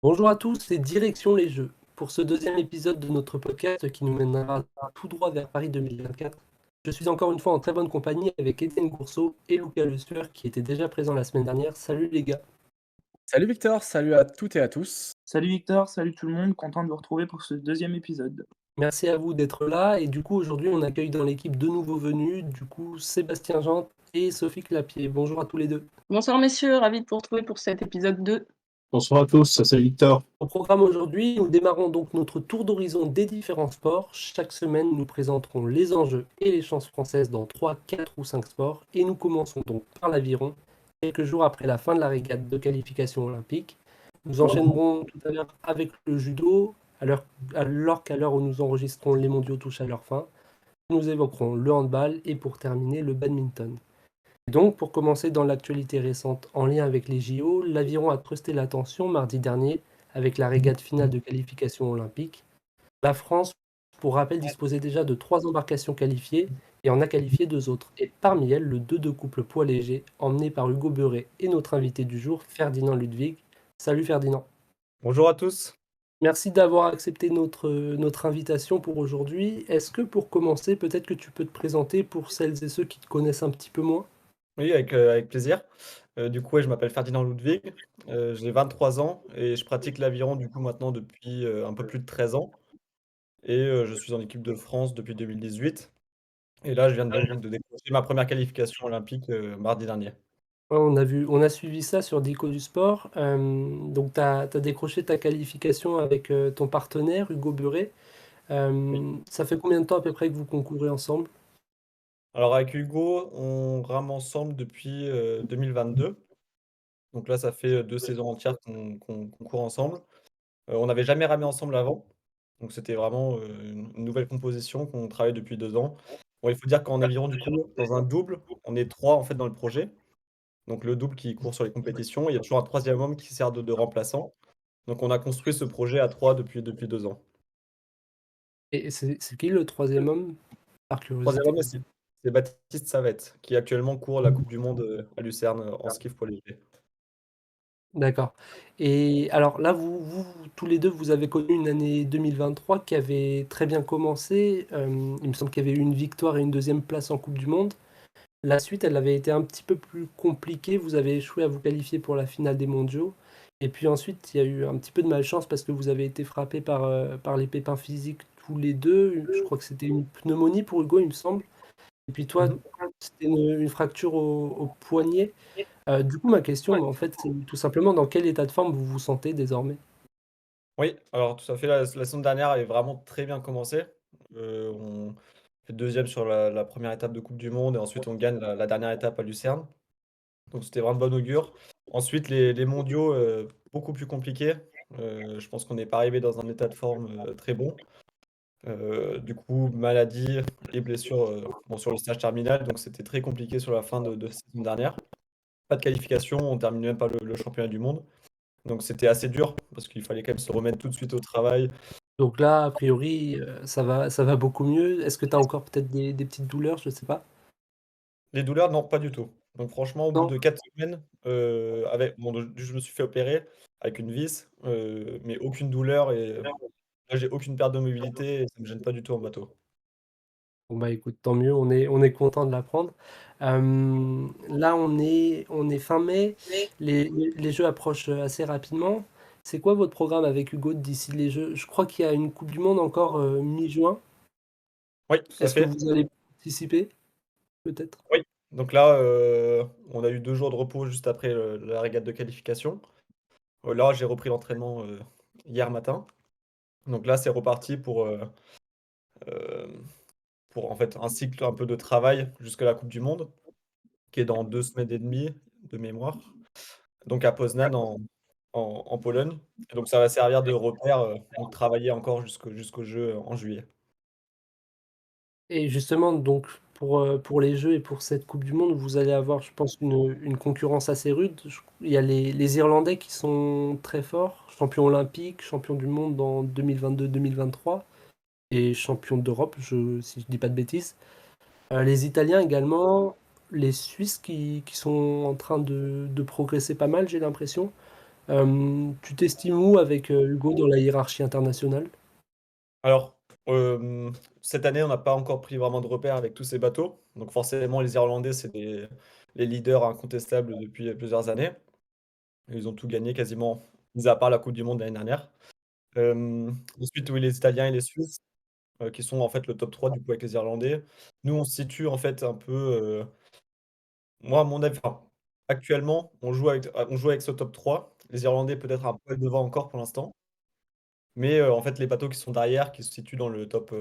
Bonjour à tous et direction les jeux. Pour ce deuxième épisode de notre podcast qui nous mènera tout droit vers Paris 2024, je suis encore une fois en très bonne compagnie avec Étienne Gourceau et Lucas Le Sueur qui étaient déjà présents la semaine dernière. Salut les gars. Salut Victor, salut à toutes et à tous. Salut Victor, salut tout le monde, content de vous retrouver pour ce deuxième épisode. Merci à vous d'être là et du coup aujourd'hui on accueille dans l'équipe deux nouveaux venus, du coup Sébastien Jean et Sophie Clapier. Bonjour à tous les deux. Bonsoir messieurs, ravi de vous retrouver pour cet épisode 2. Bonsoir à tous, c'est Victor. Au programme aujourd'hui, nous démarrons donc notre tour d'horizon des différents sports. Chaque semaine, nous présenterons les enjeux et les chances françaises dans 3, 4 ou 5 sports. Et nous commençons donc par l'aviron, quelques jours après la fin de la régate de qualification olympique. Nous enchaînerons tout à l'heure avec le judo, alors qu'à l'heure où nous enregistrons, les mondiaux touchent à leur fin. Nous évoquerons le handball et pour terminer, le badminton. Donc, pour commencer dans l'actualité récente en lien avec les JO, l'aviron a trusté l'attention mardi dernier avec la régate finale de qualification olympique. La France, pour rappel, disposait déjà de 3 embarcations qualifiées et en a qualifié 2 autres. Et parmi elles, le 2 de couple poids léger, emmené par Hugo Beuret et notre invité du jour, Ferdinand Ludwig. Salut Ferdinand. Bonjour à tous. Merci d'avoir accepté notre invitation pour aujourd'hui. Est-ce que pour commencer, peut-être que tu peux te présenter pour celles et ceux qui te connaissent un petit peu moins? Oui, avec plaisir. Du coup, ouais, je m'appelle Ferdinand Ludwig, j'ai 23 ans et je pratique l'aviron du coup maintenant depuis, un peu plus de 13 ans et je suis en équipe de France depuis 2018 et là, je viens donc de décrocher ma première qualification olympique, mardi dernier. Ouais, on a suivi ça sur Dico du Sport. Donc, tu as décroché ta qualification avec ton partenaire, Hugo Beuret. Oui. Ça fait combien de temps à peu près que vous concourez ensemble? Alors avec Hugo, on rame ensemble depuis, 2022. Donc là, ça fait, 2 saisons entières qu'on court ensemble. On n'avait jamais ramé ensemble avant, donc c'était vraiment, une nouvelle composition qu'on travaille depuis 2 ans. Bon, il faut dire qu'en aviron, du coup, dans un double, on est 3 en fait dans le projet. Donc le double qui court sur les compétitions, il y a toujours un troisième homme qui sert de remplaçant. Donc on a construit ce projet à 3 depuis 2 ans. Et c'est qui le troisième homme, par Troisième curiosité? homme, c'est Baptiste Savette, qui actuellement court la coupe du monde, à Lucerne, en skiff poids léger. D'accord. Et alors là, tous les deux, vous avez connu une année 2023 qui avait très bien commencé. Il me semble qu'il y avait eu une victoire et une deuxième place en Coupe du Monde. La suite, elle avait été un petit peu plus compliquée. Vous avez échoué à vous qualifier pour la finale des mondiaux. Et puis ensuite, il y a eu un petit peu de malchance parce que vous avez été frappé par les pépins physiques tous les deux. Je crois que c'était une pneumonie pour Hugo, il me semble. Et puis toi, Mmh. c'était une fracture au poignet. Du coup, ma question, en fait, c'est tout simplement dans quel état de forme vous vous sentez désormais? Oui, alors tout à fait, la saison dernière avait vraiment très bien commencé. On fait 2e sur la 1re étape de coupe du monde et ensuite on gagne la dernière étape à Lucerne. Donc c'était vraiment de bon augure. Ensuite les mondiaux, beaucoup plus compliqués. Je pense qu'on n'est pas arrivé dans un état de forme, très bon. Du coup, maladie et blessure, bon sur le stage terminal, donc c'était très compliqué sur la fin de saison dernière. Pas de qualification, on termine même pas le championnat du monde. Donc c'était assez dur parce qu'il fallait quand même se remettre tout de suite au travail. Donc là, a priori, ça va beaucoup mieux. Est-ce que tu as encore peut-être des petites douleurs? Je sais pas. Les douleurs, non, pas du tout. Donc franchement, au bout Non? de 4 semaines, avec bon, je me suis fait opérer avec une vis, mais aucune douleur et là, j'ai aucune perte de mobilité et ça me gêne pas du tout en bateau. Bon, bah, écoute, tant mieux, on est content de l'apprendre. Là, on est fin mai, les jeux approchent assez rapidement. C'est quoi votre programme avec Hugo d'ici les jeux? Je crois qu'il y a une coupe du monde encore mi-juin. Oui, tout à Est-ce que fait. vous allez participer, peut-être? Oui. Donc là, on a eu 2 jours de repos juste après, la régate de qualification. Là, j'ai repris l'entraînement, hier matin. Donc là, c'est reparti hem, pour en fait un cycle un peu de travail jusqu'à la coupe du monde, qui est dans 2 semaines et demie de mémoire. Donc à Poznań en Pologne et donc ça va servir de repère, donc travailler encore jusqu'aux jeux en juillet. Et justement, donc, pour les Jeux et pour cette coupe du monde, vous allez avoir, je pense, une concurrence assez rude. Il y a les Irlandais qui sont très forts, champions olympiques, champions du monde en 2022-2023 et champions d'Europe, si je dis pas de bêtises. Les Italiens également, les Suisses qui sont en train de progresser pas mal, j'ai l'impression. Tu t'estimes où avec Hugo dans la hiérarchie internationale? Alors, cette année, on n'a pas encore pris vraiment de repères avec tous ces bateaux. Donc forcément, les Irlandais, c'est les leaders incontestables depuis plusieurs années. Ils ont tout gagné quasiment, mis à part la coupe du monde l'année dernière. Ensuite, oui, les Italiens et les Suisses, qui sont en fait le top 3 du coup avec les Irlandais. Nous, on se situe en fait un peu, moi à mon avis, enfin, actuellement, on joue avec ce top 3. Les Irlandais peut-être un peu devant encore pour l'instant. Mais en fait, les bateaux qui sont derrière, qui se situent dans le top,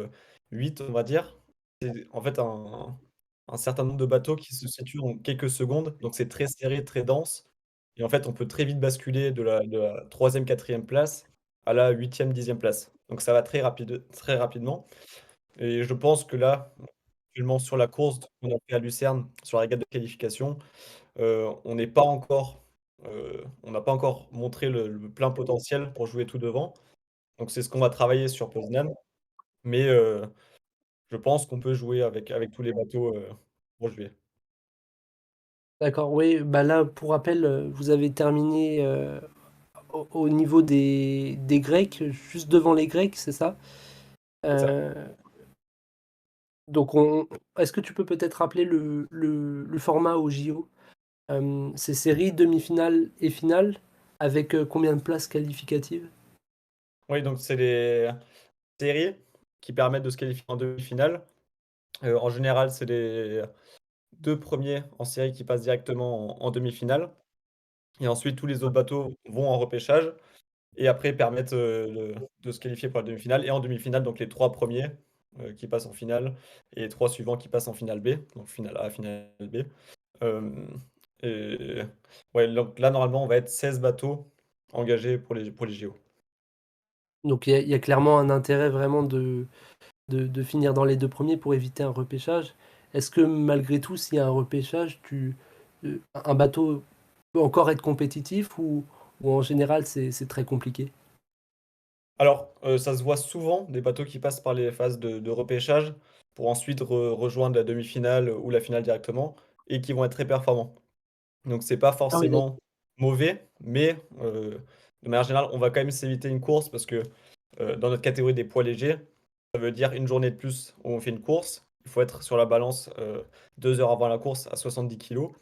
8, on va dire, c'est en fait un certain nombre de bateaux qui se situent en quelques secondes, donc c'est très serré, très dense et en fait, on peut très vite basculer de la 3e, 4e place à la 8e, 10e place. Donc ça va très rapidement et je pense que là, actuellement sur la course qu'on a fait à Lucerne, sur la régate de qualification, on n'a pas encore montré le plein potentiel pour jouer tout devant. Donc c'est ce qu'on va travailler sur Poznan, mais je pense qu'on peut jouer avec tous les bateaux, pour juillet. D'accord, oui, bah là, pour rappel, vous avez terminé au niveau des Grecs, juste devant les Grecs, c'est ça? C'est ça. Euh, donc, est-ce que tu peux peut-être rappeler le format au JO? C'est série, demi-finale et finale, avec combien de places qualificatives? Oui, donc c'est les séries qui permettent de se qualifier en demi-finale. En général, c'est les 2 premiers en série qui passent directement en demi-finale et ensuite tous les autres bateaux vont en repêchage et après permettent, de se qualifier pour la demi-finale et en demi-finale, donc les 3 premiers, qui passent en finale et les 3 suivants qui passent en finale B, donc finale A, finale B. Hem et ouais, donc là, normalement, on va être 16 bateaux engagés pour les JO. Donc, il y a clairement un intérêt vraiment de finir dans les deux premiers pour éviter un repêchage. Est-ce que malgré tout, s'il y a un repêchage, un bateau peut encore être compétitif ou en général c'est très compliqué? Alors, ça se voit souvent, des bateaux qui passent par les phases de repêchage pour ensuite rejoindre la demi-finale ou la finale directement et qui vont être très performants. Donc c'est pas Ah oui, d'accord. forcément mauvais, mais de manière générale, on va quand même s'éviter une course parce que, dans notre catégorie des poids légers, ça veut dire une journée de plus où on fait une course. Il faut être sur la balance, 2 heures avant la course à 70 kilos.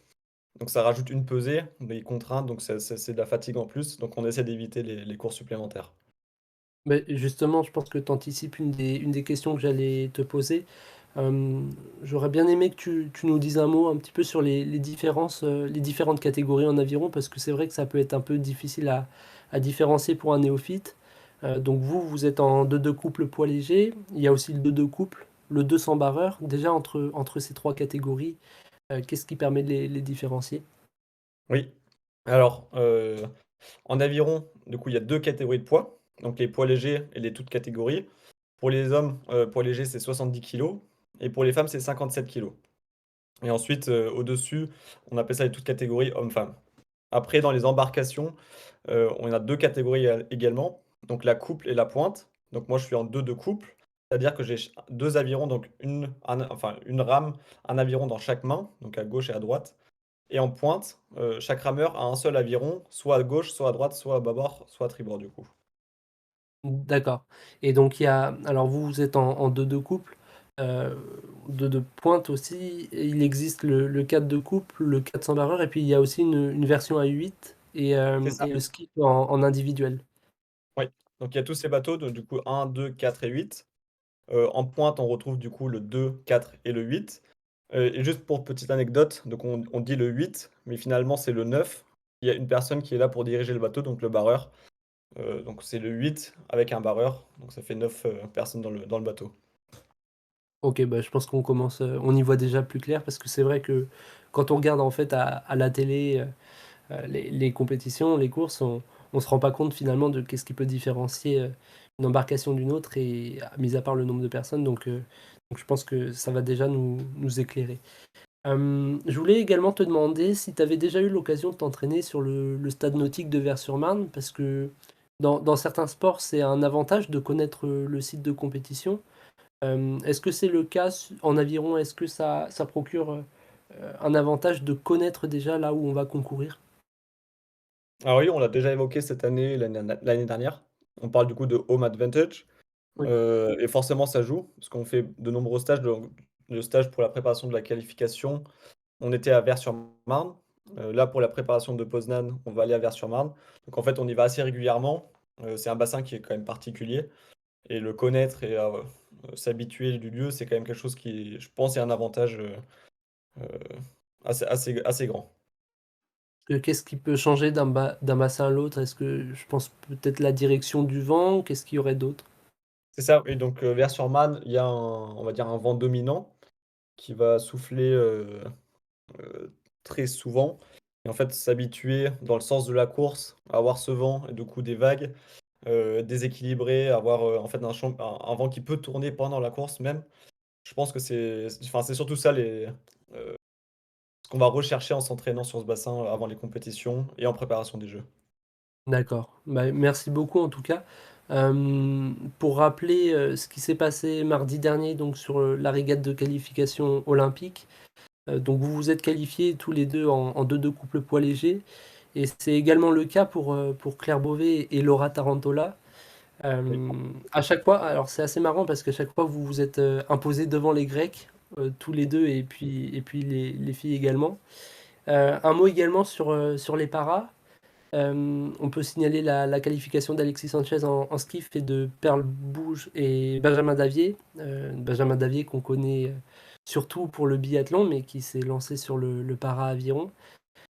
Donc ça rajoute une pesée, des contraintes, donc c'est de la fatigue en plus, donc on essaie d'éviter les courses supplémentaires. Mais justement, je pense que tu anticipes une des questions que j'allais te poser. Euh, J'aurais bien aimé que tu nous dises un mot un petit peu sur les différences, les différentes catégories en aviron, parce que c'est vrai que ça peut être un peu difficile à différencier pour un néophyte. Donc vous êtes en 2-2 couple poids léger. Il y a aussi le 2-2 couple, le 200 barreur. Déjà, entre ces trois catégories, qu'est-ce qui permet de les différencier? Oui, alors, en aviron, du coup, il y a 2 catégories de poids, donc les poids légers et les toutes catégories. Pour les hommes, poids léger, c'est 70 kilos et pour les femmes, c'est 57 kilos. Et ensuite, au-dessus, on appelle ça les toutes catégories hommes-femmes. Après, dans les embarcations, on a 2 catégories également, donc la couple et la pointe. Donc moi, je suis en 2 de couple, c'est-à-dire que j'ai 2 avirons, donc une rame, un aviron dans chaque main, donc à gauche et à droite. Et en pointe, chaque rameur a un seul aviron, soit à gauche, soit à droite, soit à bâbord, soit à tribord du coup. D'accord. Et donc il y a, alors vous êtes en 2-2 couple, euh, 2-2 pointe aussi. Et il existe le 4 de couple, le 400 barreur, et puis il y a aussi une version à 8 C'est ça. et le ski en individuel. Oui. Donc il y a tous ces bateaux, donc du coup 1, 2, 4 et 8. En pointe, on retrouve du coup le 2, 4 et le 8. Et juste pour petite anecdote, donc on dit le 8, mais finalement c'est le 9. Il y a une personne qui est là pour diriger le bateau, donc le barreur. Donc c'est le 8 avec un barreur, donc ça fait 9 personnes dans le bateau. Ok, bah, je pense on y voit déjà plus clair parce que c'est vrai que quand on regarde en fait à la télé les compétitions, les courses, on se rend pas compte finalement de qu'est-ce qui peut différencier une embarcation d'une autre et mis à part le nombre de personnes. Donc je pense que ça va déjà nous éclairer. Je voulais également te demander si tu avais déjà eu l'occasion de t'entraîner sur le stade nautique de Vers-sur-Marne, parce que dans certains sports, c'est un avantage de connaître le site de compétition. Est-ce que c'est le cas en aviron? Est-ce que ça procure un avantage de connaître déjà là où on va concourir? Alors oui, on l'a déjà évoqué cette année, l'année dernière. On parle du coup de home advantage, Oui. et forcément ça joue, parce qu'on fait de nombreux stages, donc le stage pour la préparation de la qualification, on était à Vers-sur-Marne. Là, pour la préparation de Poznan, on va aller à Vers-sur-Marne. Donc en fait, on y va assez régulièrement. C'est un bassin qui est quand même particulier et le connaître et s'habituer du lieu, c'est quand même quelque chose qui, je pense, est un avantage, heu, assez grand. Qu'est-ce qui peut changer d'un bassin à l'autre? Est-ce que je pense peut-être la direction du vent? Qu'est-ce qu'il y aurait d'autre? C'est ça, et donc Vers-sur-Marne, il y a on va dire un vent dominant qui va souffler, très souvent, et en fait, s'habituer dans le sens de la course, à avoir ce vent et du coup des vagues, déséquilibrées, avoir, en fait un vent qui peut tourner pendant la course même. Je pense que c'est surtout ça ce qu'on va rechercher en s'entraînant sur ce bassin avant les compétitions et en préparation des Jeux. D'accord. Bah, merci beaucoup en tout cas. Pour rappeler, ce qui s'est passé mardi dernier donc sur, la régate de qualification olympique, donc vous vous êtes qualifiés tous les 2 en 2-2 couple poids léger et c'est également le cas pour Claire Beauvais et Laura Tarantola. Oui. À chaque fois alors c'est assez marrant parce qu'à chaque fois vous vous êtes, imposés devant les Grecs, tous les 2 et puis les filles également. Un mot également sur les paras. On peut signaler la qualification d'Alexis Sanchez en skiff et de Perle Bouge et Benjamin Davier. Benjamin Davier qu'on connaît surtout pour le biathlon, mais qui s'est lancé sur le para-aviron.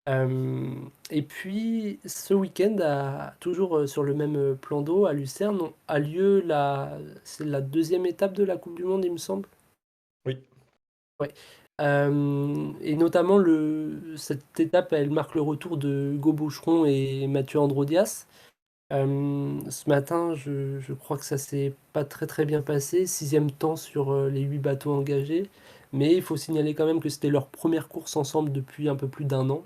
Et puis ce week-end, toujours sur le même plan d'eau, à Lucerne, a lieu c'est la deuxième étape de la Coupe du Monde, il me semble. Oui. Ouais. Et notamment cette étape, elle marque le retour de Hugo Boucheron et Mathieu Androdias. Ce matin, je crois que ça s'est pas très très bien passé. Sixième temps sur les 8 bateaux engagés. Mais il faut signaler quand même que c'était leur première course ensemble depuis un peu plus d'un an.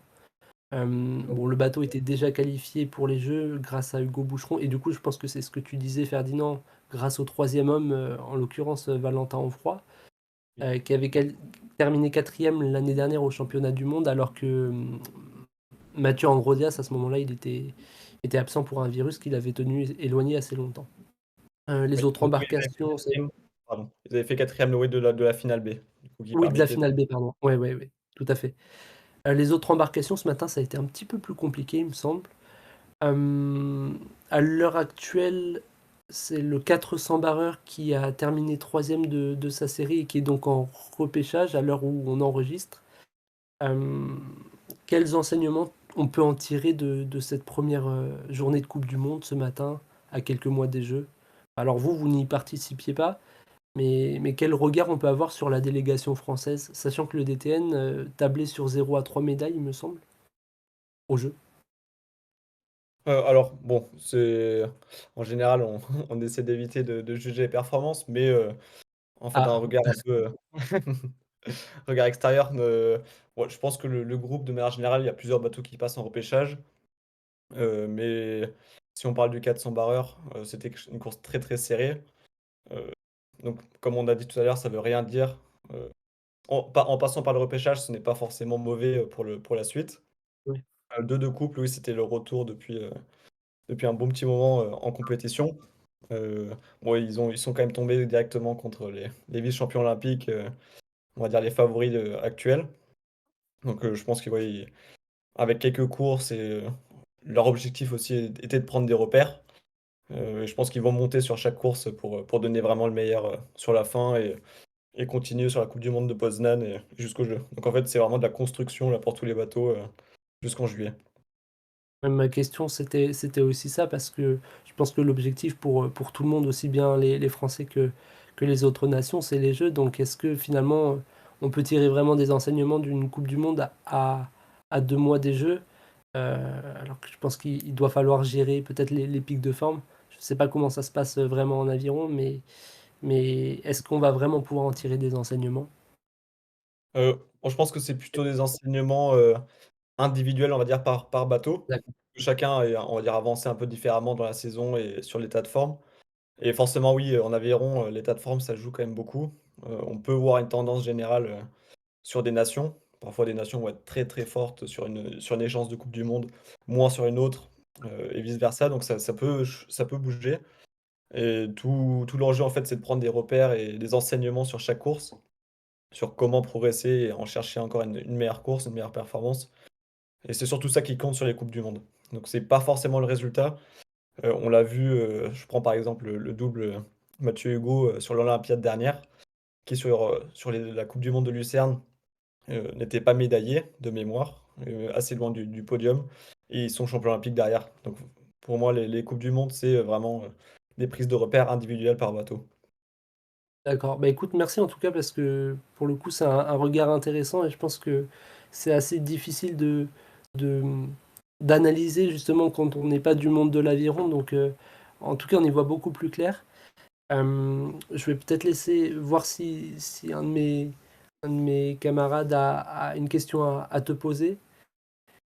Bon, le bateau était déjà qualifié pour les Jeux grâce à Hugo Boucheron. Et du coup, je pense que c'est ce que tu disais, Ferdinand, grâce au troisième homme, en l'occurrence Valentin Onfroy, qui avait terminé quatrième l'année dernière au championnat du monde, alors que Mathieu Androdias, à ce moment-là, était absent pour un virus qui l'avait tenu éloigné assez longtemps. Les Oui. autres Donc oui, ils avaient fait embarcations, quatrième. Pardon. Ils avaient fait 4e, oui, de la finale B, du coup, qui oui, de la permettait de. finale B, pardon. Ouais, ouais, ouais, tout à fait. Les autres embarcations, ce matin, ça a été un petit peu plus compliqué, il me semble. Euh, à l'heure actuelle, c'est le 400 barreur qui a terminé troisième de sa série et qui est donc en repêchage à l'heure où on enregistre. Euh, Quels enseignements on peut en tirer de cette première journée de Coupe du Monde ce matin, à quelques mois des Jeux? Alors vous n'y participiez pas, mais quel regard on peut avoir sur la délégation française, sachant que le DTN tablait sur 0 à 3 médailles, il me semble, aux Jeux. Alors bon, c'est en général, on on essaie d'éviter de juger les performances, mais en fait, un Ah, regard un peu, regard extérieur, bon, je pense que le groupe, de manière générale, il y a plusieurs bateaux qui passent en repêchage, mais si on parle du 400 barreur, c'était une course très, très serrée, heu, donc comme on a dit tout à l'heure, ça veut rien dire, en passant par le repêchage, ce n'est pas forcément mauvais, pour la suite. oui. Le 2 de couple, oui, c'était le retour depuis un bon petit moment, en compétition. Heu, bon, ils sont quand même tombés directement contre les vice-champions olympiques, on va dire les favoris, actuels. Donc, je pense que ouais, avec quelques courses et leur objectif aussi était de prendre des repères. Et je pense qu'ils vont monter sur chaque course pour donner vraiment le meilleur, sur la fin et continuer sur la coupe du monde de Poznan et jusqu'aux Jeux. Donc en fait, c'est vraiment de la construction là pour tous les bateaux, jusqu'en juillet. Ma question, c'était aussi ça, parce que je pense que l'objectif pour tout le monde, aussi bien les Français que les autres nations, c'est les Jeux. Donc est-ce que finalement, on peut tirer vraiment des enseignements d'une Coupe du Monde à 2 mois des Jeux? Alors que je pense qu'il doit falloir gérer peut-être les pics de forme. Je ne sais pas comment ça se passe vraiment en aviron, mais est-ce qu'on va vraiment pouvoir en tirer des enseignements? Bon, je pense que c'est plutôt des enseignements, individuels, on va dire par bateau. D'accord. Chacun est, on va dire, avancé un peu différemment dans la saison et sur l'état de forme. Et forcément, oui, en aviron, l'état de forme, ça joue quand même beaucoup. On peut voir une tendance générale, sur des nations. Parfois, des nations vont être très très fortes sur une échéance de Coupe du Monde, moins sur une autre, et vice-versa. Donc ça peut bouger. Et tout l'enjeu, en fait, c'est de prendre des repères et des enseignements sur chaque course, sur comment progresser et en chercher encore une meilleure course, une meilleure performance. Et c'est surtout ça qui compte sur les Coupes du Monde. Donc c'est pas forcément le résultat. On l'a vu, je prends par exemple le double, Mathieu Hugo, sur l'olympiade dernière, qui sur la coupe du monde de Lucerne, n'était pas médaillé de mémoire, assez loin du podium et ils sont champions olympiques derrière. Donc pour moi les coupes du monde, c'est, vraiment, des prises de repères individuelles par bateau. D'accord. Bah écoute, merci en tout cas parce que pour le coup, c'est un regard intéressant et je pense que c'est assez difficile de, d'analyser justement quand on n'est pas du monde de l'aviron. Donc, en tout cas, on y voit beaucoup plus clair. Je vais peut-être laisser voir si un de mes camarades a une question à te poser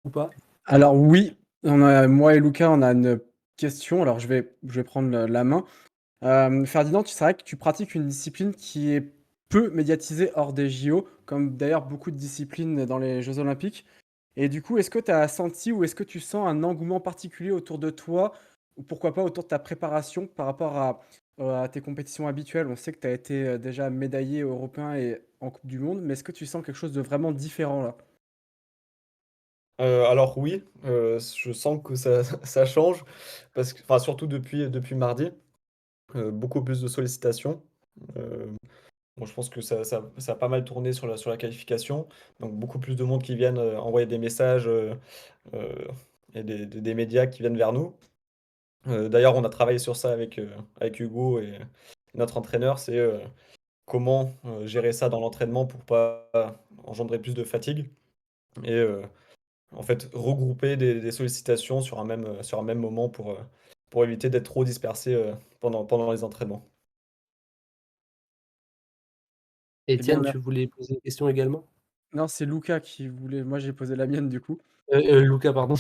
ou pas. Alors oui, moi et Lucas, on a une question. Alors je vais prendre la main. Ferdinand, c'est vrai que tu pratiques une discipline qui est peu médiatisée hors des JO, comme d'ailleurs beaucoup de disciplines dans les Jeux Olympiques. Et du coup, est-ce que tu as senti ou est-ce que tu sens un engouement particulier autour de toi, ou pourquoi pas autour de ta préparation par rapport à tes compétitions habituelles? On sait que tu as été déjà médaillé européen et en Coupe du Monde, mais est-ce que tu sens quelque chose de vraiment différent là? Alors oui, je sens que ça ça change parce que enfin surtout depuis mardi, beaucoup plus de sollicitations. Heu, bon je pense que ça a pas mal tourné sur la qualification, donc beaucoup plus de monde qui viennent, envoyer des messages, heu et des médias qui viennent vers nous. D'ailleurs on a travaillé sur ça avec Hugo et notre entraîneur, c'est, comment, gérer ça dans l'entraînement pour pas engendrer plus de fatigue et en fait, regrouper des sollicitations sur un même moment pour éviter d'être trop dispersé, pendant les entraînements. Eh bien, Étienne, tu voulais poser une question également? non, c'est Lucas qui voulait. Moi, j'ai posé la mienne du coup. Lucas, pardon.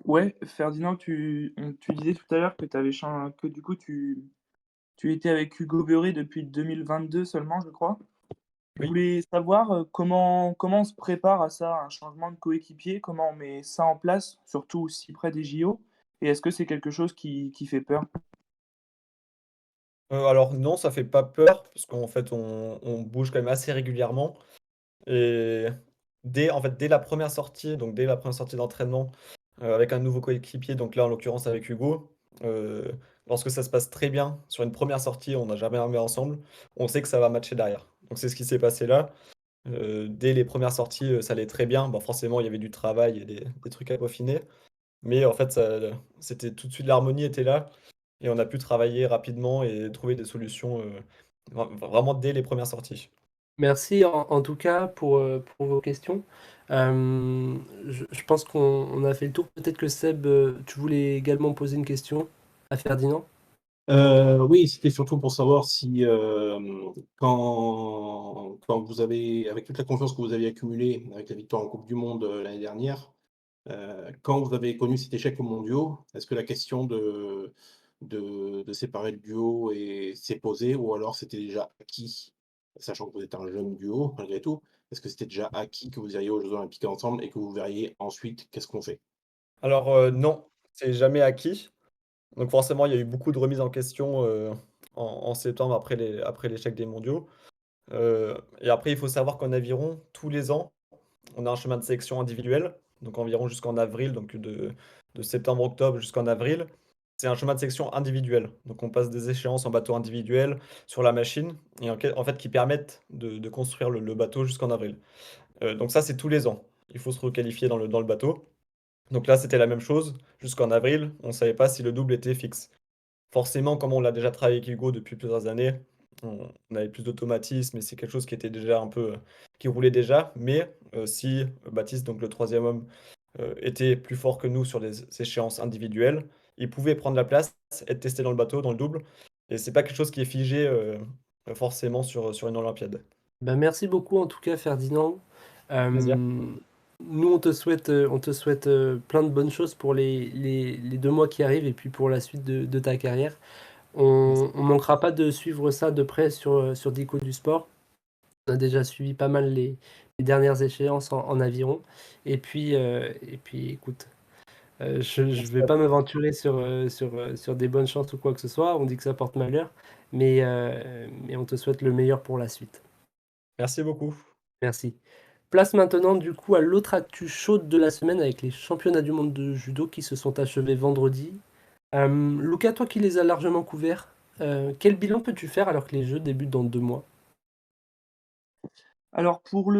Ouais, Ferdinand, tu disais tout à l'heure que que du coup tu étais avec Hugo Bury depuis 2022 seulement, je crois. Je Oui. voulais savoir, comment on se prépare à ça, un changement de coéquipier? Comment on met ça en place, surtout si près des JO? Et est-ce que c'est quelque chose qui fait peur? Alors non, ça fait pas peur parce qu'en fait, on bouge quand même assez régulièrement et dès la première sortie, donc dès la première sortie d'entraînement, avec un nouveau coéquipier, donc là, en l'occurrence avec Hugo, heu, lorsque ça se passe très bien sur une première sortie, on n'a jamais ramé ensemble, on sait que ça va matcher derrière. Donc c'est ce qui s'est passé là. Dès les premières sorties, ça allait très bien. Bon, forcément, il y avait du travail et des trucs à peaufiner, mais en fait, c'était tout de suite l'harmonie était là et on a pu travailler rapidement et trouver des solutions, vraiment dès les premières sorties. Merci en tout cas pour vos questions. Je pense qu'on a fait le tour. Peut-être que Seb, tu voulais également poser une question à Ferdinand? Oui, c'était surtout pour savoir si, quand vous avez avec toute la confiance que vous avez accumulée avec la victoire en coupe du monde, l'année dernière, quand vous avez connu cet échec aux mondiaux, est-ce que la question de séparer le duo s'est posée ou alors c'était déjà acquis? Sachant que vous êtes un jeune duo malgré tout, est-ce que c'était déjà acquis que vous iriez aux Jeux olympiques ensemble et que vous verriez ensuite qu'est-ce qu'on fait? Alors, non, c'est jamais acquis. Donc forcément, il y a eu beaucoup de remises en question, en septembre après l'échec des mondiaux. Et après, il faut savoir qu'en aviron, tous les ans, on a un chemin de sélection individuel, donc environ jusqu'en avril, donc de septembre-octobre jusqu'en avril. C'est un chemin de sélection individuel. Donc on passe des échéances en bateau individuel sur la machine et en fait qui permettent de construire le bateau jusqu'en avril. Donc ça, c'est tous les ans. Il faut se requalifier dans le bateau. Donc là, c'était la même chose. Jusqu'en avril, on ne savait pas si le double était fixe. Forcément, comme on l'a déjà travaillé avec Hugo depuis plusieurs années, on avait plus d'automatisme et c'est quelque chose qui était déjà un peu, qui roulait déjà. Mais, si Baptiste, donc le troisième homme, était plus fort que nous sur les échéances individuelles, il pouvait prendre la place, être testé dans le bateau, dans le double et c'est pas quelque chose qui est figé, forcément sur une olympiade. Ben, merci beaucoup en tout cas Ferdinand. Avec plaisir. Nous on te souhaite plein de bonnes choses pour les 2 mois qui arrivent et puis pour la suite de ta carrière. Merci. On manquera pas de suivre ça de près sur Dico du Sport. On a déjà suivi pas mal les dernières échéances en aviron. Et puis, écoute, je ne vais pas m'aventurer sur des bonnes chances ou quoi que ce soit. On dit que ça porte malheur, mais on te souhaite le meilleur pour la suite. Merci beaucoup. Merci. Place maintenant du coup à l'autre actu chaude de la semaine avec les championnats du monde de judo qui se sont achevés vendredi. Lucas, toi qui les as largement couverts, quel bilan peux-tu faire alors que les jeux débutent dans 2 mois? Alors pour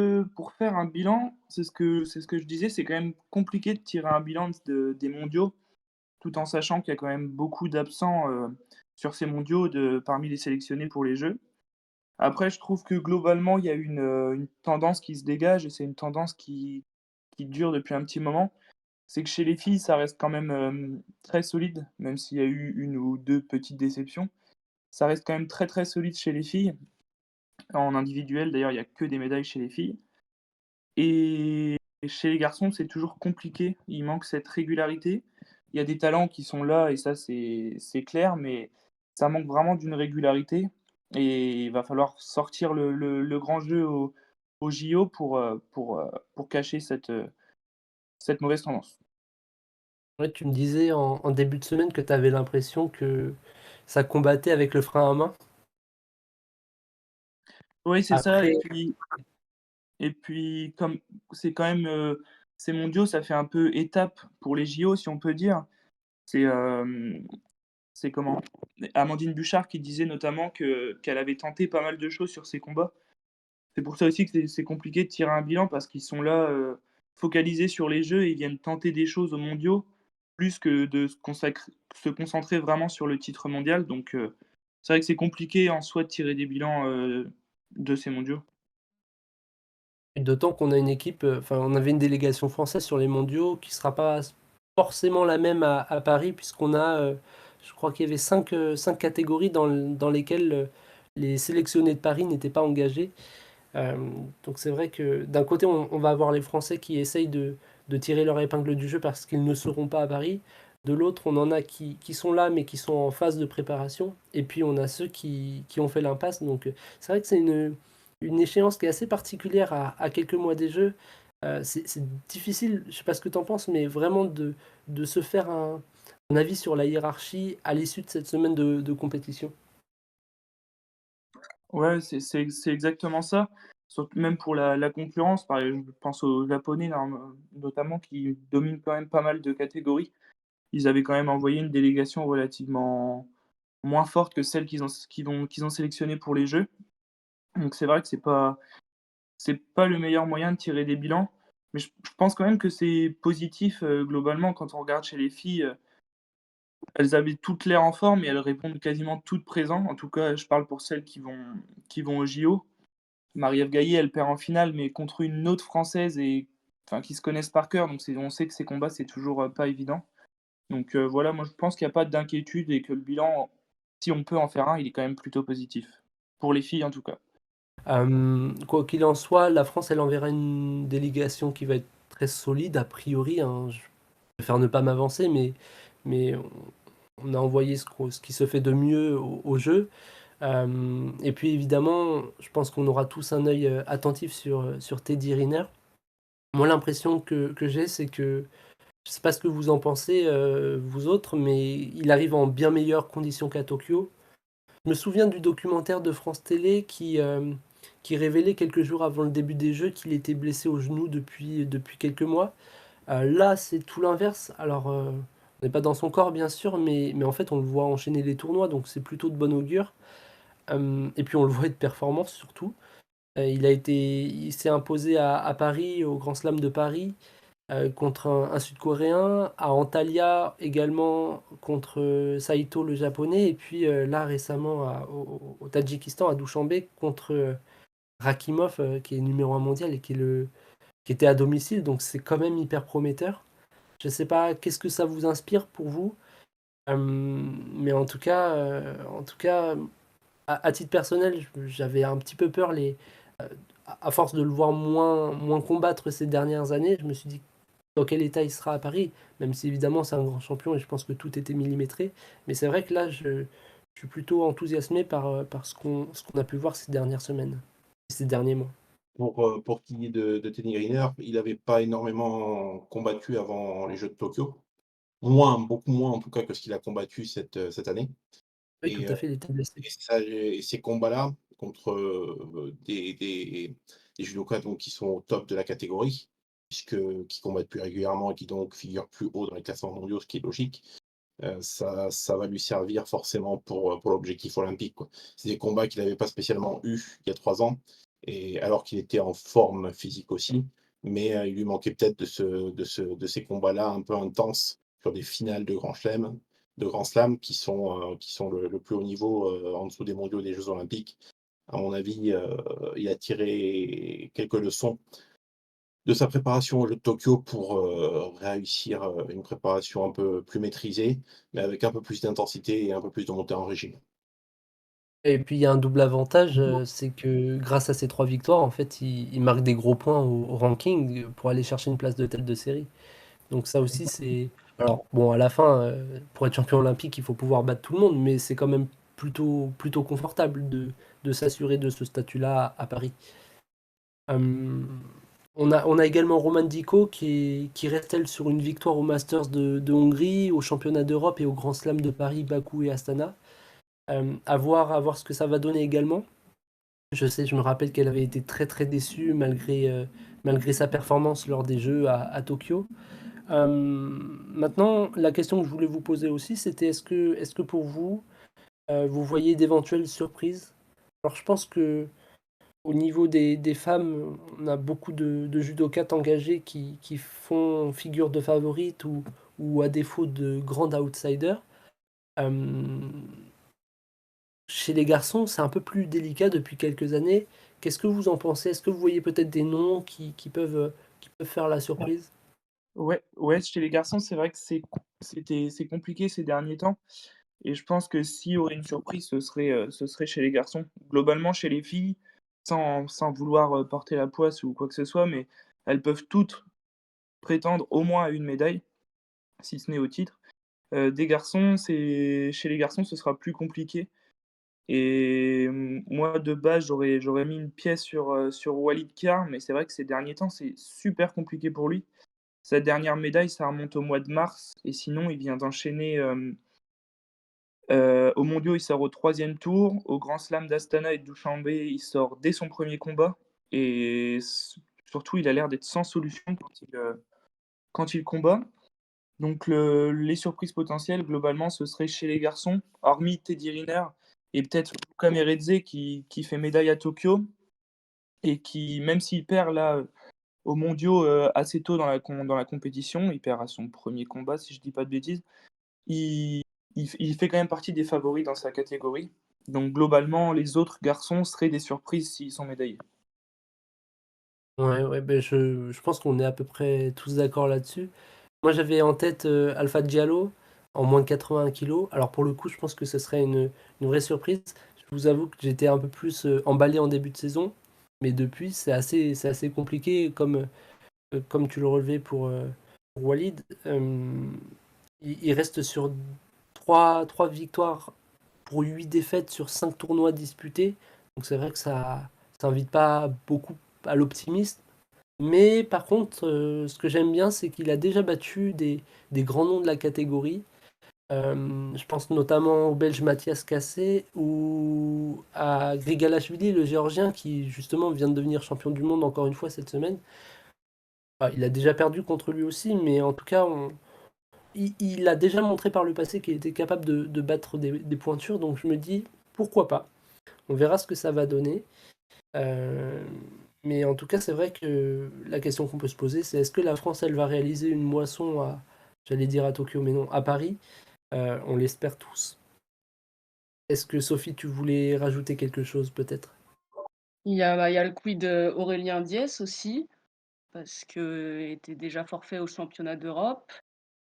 faire un bilan, c'est ce que je disais, c'est quand même compliqué de tirer un bilan des mondiaux, tout en sachant qu'il y a quand même beaucoup d'absents, sur ces mondiaux parmi les sélectionnés pour les Jeux. Après, je trouve que globalement, il y a une tendance qui se dégage et c'est une tendance qui dure depuis un petit moment. C'est que chez les filles, ça reste quand même, très solide, même s'il y a eu une ou 2 petites déceptions. Ça reste quand même très, très solide chez les filles. En individuel, d'ailleurs, il y a que des médailles chez les filles. Et chez les garçons, c'est toujours compliqué. Il manque cette régularité. Il y a des talents qui sont là et ça, c'est clair, mais ça manque vraiment d'une régularité et il va falloir sortir le grand jeu au JO pour cacher cette mauvaise tendance. Ouais, tu me disais en début de semaine que tu avais l'impression que ça combattait avec le frein à main. Oui, c'est ça Après, et puis comme c'est quand même, ces mondiaux, ça fait un peu étape pour les JO, si on peut dire. C'est, c'est comment? Amandine Bouchard qui disait notamment qu'elle avait tenté pas mal de choses sur ses combats. C'est pour ça aussi que c'est compliqué de tirer un bilan parce qu'ils sont là, focalisés sur les jeux et ils viennent tenter des choses aux mondiaux, plus que de se concentrer vraiment sur le titre mondial. Donc, c'est vrai que c'est compliqué en soi de tirer des bilans, de ces mondiaux. d'autant qu'on a une équipe, enfin, on avait une délégation française sur les mondiaux qui sera pas forcément la même à Paris, puisqu'on a, je crois qu'il y avait cinq catégories dans lesquelles les sélectionnés de Paris n'étaient pas engagés. Euh, donc c'est vrai que d'un côté, on va avoir les Français qui essayent de tirer leur épingle du jeu parce qu'ils ne seront pas à Paris. De l'autre, on en a qui sont là, mais qui sont en phase de préparation. Et puis, on a ceux qui ont fait l'impasse. Donc, c'est vrai que c'est une échéance qui est assez particulière à quelques mois des Jeux. C'est difficile, je sais pas ce que tu en penses, mais vraiment de se faire un avis sur la hiérarchie à l'issue de cette semaine de compétition. Ouais, c'est exactement ça. Même pour la concurrence, par exemple, je pense aux Japonais, notamment, qui dominent quand même pas mal de catégories. Ils avaient quand même envoyé une délégation relativement moins forte que celle qu'ils ont sélectionnée pour les Jeux. Donc c'est vrai que c'est pas le meilleur moyen de tirer des bilans, mais je pense quand même que c'est positif, globalement quand on regarde chez les filles, elles avaient toutes l'air en forme et elles répondent quasiment toutes présentes. En tout cas, je parle pour celles qui vont aux JO. Marie-Ève Gaillet, elle perd en finale, mais contre une autre Française et enfin qui se connaissent par cœur, donc on sait que ces combats, c'est toujours, pas évident. Donc voilà, moi je pense qu'il y a pas d'inquiétude et que le bilan, si on peut en faire un, il est quand même plutôt positif. Pour les filles en tout cas. Quoi qu'il en soit, la France, elle enverra une délégation qui va être très solide, a priori, hein. Je préfère ne pas m'avancer, mais on a envoyé ce qui se fait de mieux au jeu. Et puis évidemment, je pense qu'on aura tous un œil attentif sur Teddy Riner. Moi, l'impression que j'ai, c'est que, je sais pas ce que vous en pensez, vous autres, mais il arrive en bien meilleures conditions qu'à Tokyo. Je me souviens du documentaire de France Télé qui révélait quelques jours avant le début des Jeux qu'il était blessé au genou depuis quelques mois. Là, c'est tout l'inverse. Alors, on n'est pas dans son corps, bien sûr, mais en fait, on le voit enchaîner les tournois, donc c'est plutôt de bon augure. Et puis, on le voit être performance, surtout. Il s'est imposé à Paris, au Grand Slam de Paris, contre un Sud-Coréen, à Antalya également contre Saito le Japonais, et puis là récemment au Tadjikistan, à Douchanbé, contre Rakimov, qui est numéro 1 mondial et qui était à domicile, donc c'est quand même hyper prometteur. Je sais pas, qu'est-ce que ça vous inspire pour vous? Mais en tout cas, à titre personnel, j'avais un petit peu peur euh, à force de le voir moins combattre ces dernières années, je me suis dit dans quel état il sera à Paris, même si évidemment c'est un grand champion et je pense que tout était millimétré. Mais c'est vrai que là, je suis plutôt enthousiasmé par ce qu'on a pu voir ces dernières semaines. ces derniers mois. Pour ce qui est de Teddy Riner, il n'avait pas énormément combattu avant les Jeux de Tokyo. Beaucoup moins en tout cas que ce qu'il a combattu cette année. Oui, tout Et à fait, il était blessé. et ces combats-là contre, des judokas donc qui sont au top de la catégorie, qui combattent plus régulièrement et qui donc figurent plus haut dans les classements mondiaux, ce qui est logique, ça va lui servir forcément pour l'objectif olympique, quoi. C'est des combats qu'il n'avait pas spécialement eu il y a 3 ans, et alors qu'il était en forme physique aussi, mais il lui manquait peut-être de ces combats-là un peu intenses sur des finales de Grand Slam qui sont le plus haut niveau, en dessous des mondiaux et des jeux olympiques. À mon avis, il a tiré quelques leçons de sa préparation aux Jeux de Tokyo pour, réussir, une préparation un peu plus maîtrisée, mais avec un peu plus d'intensité et un peu plus de montée en régime. Et puis il y a un double avantage, c'est que grâce à ces 3 victoires, en fait, il marque des gros points au ranking, pour aller chercher une place de tête de série. Donc ça aussi, c'est alors bon, à la fin, pour être champion olympique, il faut pouvoir battre tout le monde, mais c'est quand même plutôt confortable de s'assurer de ce statut-là à Paris. Hem, on a également Roman Diko qui reste, elle, sur une victoire au Masters de Hongrie, au championnat d'Europe et au Grand Slam de Paris, Bakou et Astana. À voir ce que ça va donner également. Je me rappelle qu'elle avait été très très déçue malgré sa performance lors des Jeux à Tokyo. Maintenant, la question que je voulais vous poser aussi, c'était est-ce que pour vous, vous voyez d'éventuelles surprises? Alors je pense que au niveau des femmes, on a beaucoup de judokates engagées qui font figure de favorites ou à défaut de grandes outsiders. Euh, Chez les garçons, c'est un peu plus délicat depuis quelques années. Qu'est-ce que vous en pensez? Est-ce que vous voyez peut-être des noms qui peuvent faire la surprise? Ouais, chez les garçons, c'est vrai que c'est compliqué ces derniers temps et je pense que s'il y aurait une surprise, ce serait chez les garçons. Globalement, chez les filles, sans vouloir, porter la poisse ou quoi que ce soit, mais elles peuvent toutes prétendre au moins à une médaille, si ce n'est au titre. Des garçons, c'est chez les garçons, ce sera plus compliqué et moi, de base, j'aurais mis une pièce sur Walid Kar, mais c'est vrai que ces derniers temps, c'est super compliqué pour lui. Sa dernière médaille, ça remonte au mois de mars et sinon il vient d'enchaîner, aux mondiaux, il sort au 3e tour, au Grand Slam d'Astana et de Douchanbé, il sort dès son premier combat et surtout, il a l'air d'être sans solution quand il combat. Donc les surprises potentielles, globalement, ce serait chez les garçons, hormis Teddy Riner et peut-être Luka Meredze qui fait médaille à Tokyo et qui, même s'il perd là, aux mondiaux, assez tôt dans la compétition, il perd à son premier combat si je dis pas de bêtises, il il fait quand même partie des favoris dans sa catégorie. Donc globalement, les autres garçons seraient des surprises s'ils sont médaillés. Ouais, ouais, ben je pense qu'on est à peu près tous d'accord là-dessus. Moi, j'avais en tête Alpha Diallo en moins de 81 kilos. Alors pour le coup, je pense que ce serait une vraie surprise. Je vous avoue que j'étais un peu plus emballé en début de saison, mais depuis, c'est assez compliqué, comme tu le relevais pour Walid. Il reste sur trois victoires pour 8 défaites sur 5 tournois disputés. Donc c'est vrai que ça invite pas beaucoup à l'optimisme. Mais par contre, ce que j'aime bien, c'est qu'il a déjà battu des grands noms de la catégorie. Je pense notamment au Belge Mathias Cassé ou à Grigalashvili, le Géorgien, qui justement vient de devenir champion du monde encore une fois cette semaine. Il a déjà perdu contre lui aussi, mais en tout cas, il a déjà montré par le passé qu'il était capable de battre des pointures. Donc je me dis, pourquoi pas? On verra ce que ça va donner. Euh, mais en tout cas, c'est vrai que la question qu'on peut se poser, c'est est-ce que la France, elle va réaliser une moisson j'allais dire à Tokyo, mais non, à Paris? On l'espère tous. Est-ce que Sophie, tu voulais rajouter quelque chose peut-être? Il y a le quid d'Aurélien Diès aussi, parce qu'il était déjà forfait au championnat d'Europe.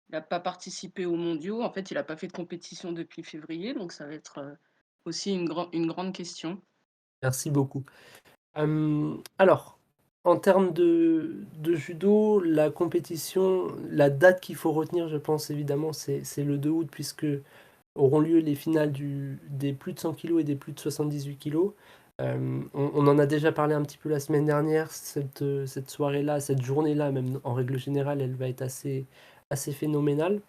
Il n'a pas participé aux mondiaux. En fait, il n'a pas fait de compétition depuis février, donc ça va être aussi une grande question. Merci beaucoup. Alors, en termes de judo, la compétition, la date qu'il faut retenir, je pense évidemment, c'est le 2 août, puisque auront lieu les finales des plus de 100 kg et des plus de 78 kg. On en a déjà parlé un petit peu la semaine dernière, cette soirée-là, cette journée-là, même en règle générale, elle va être assez phénoménale.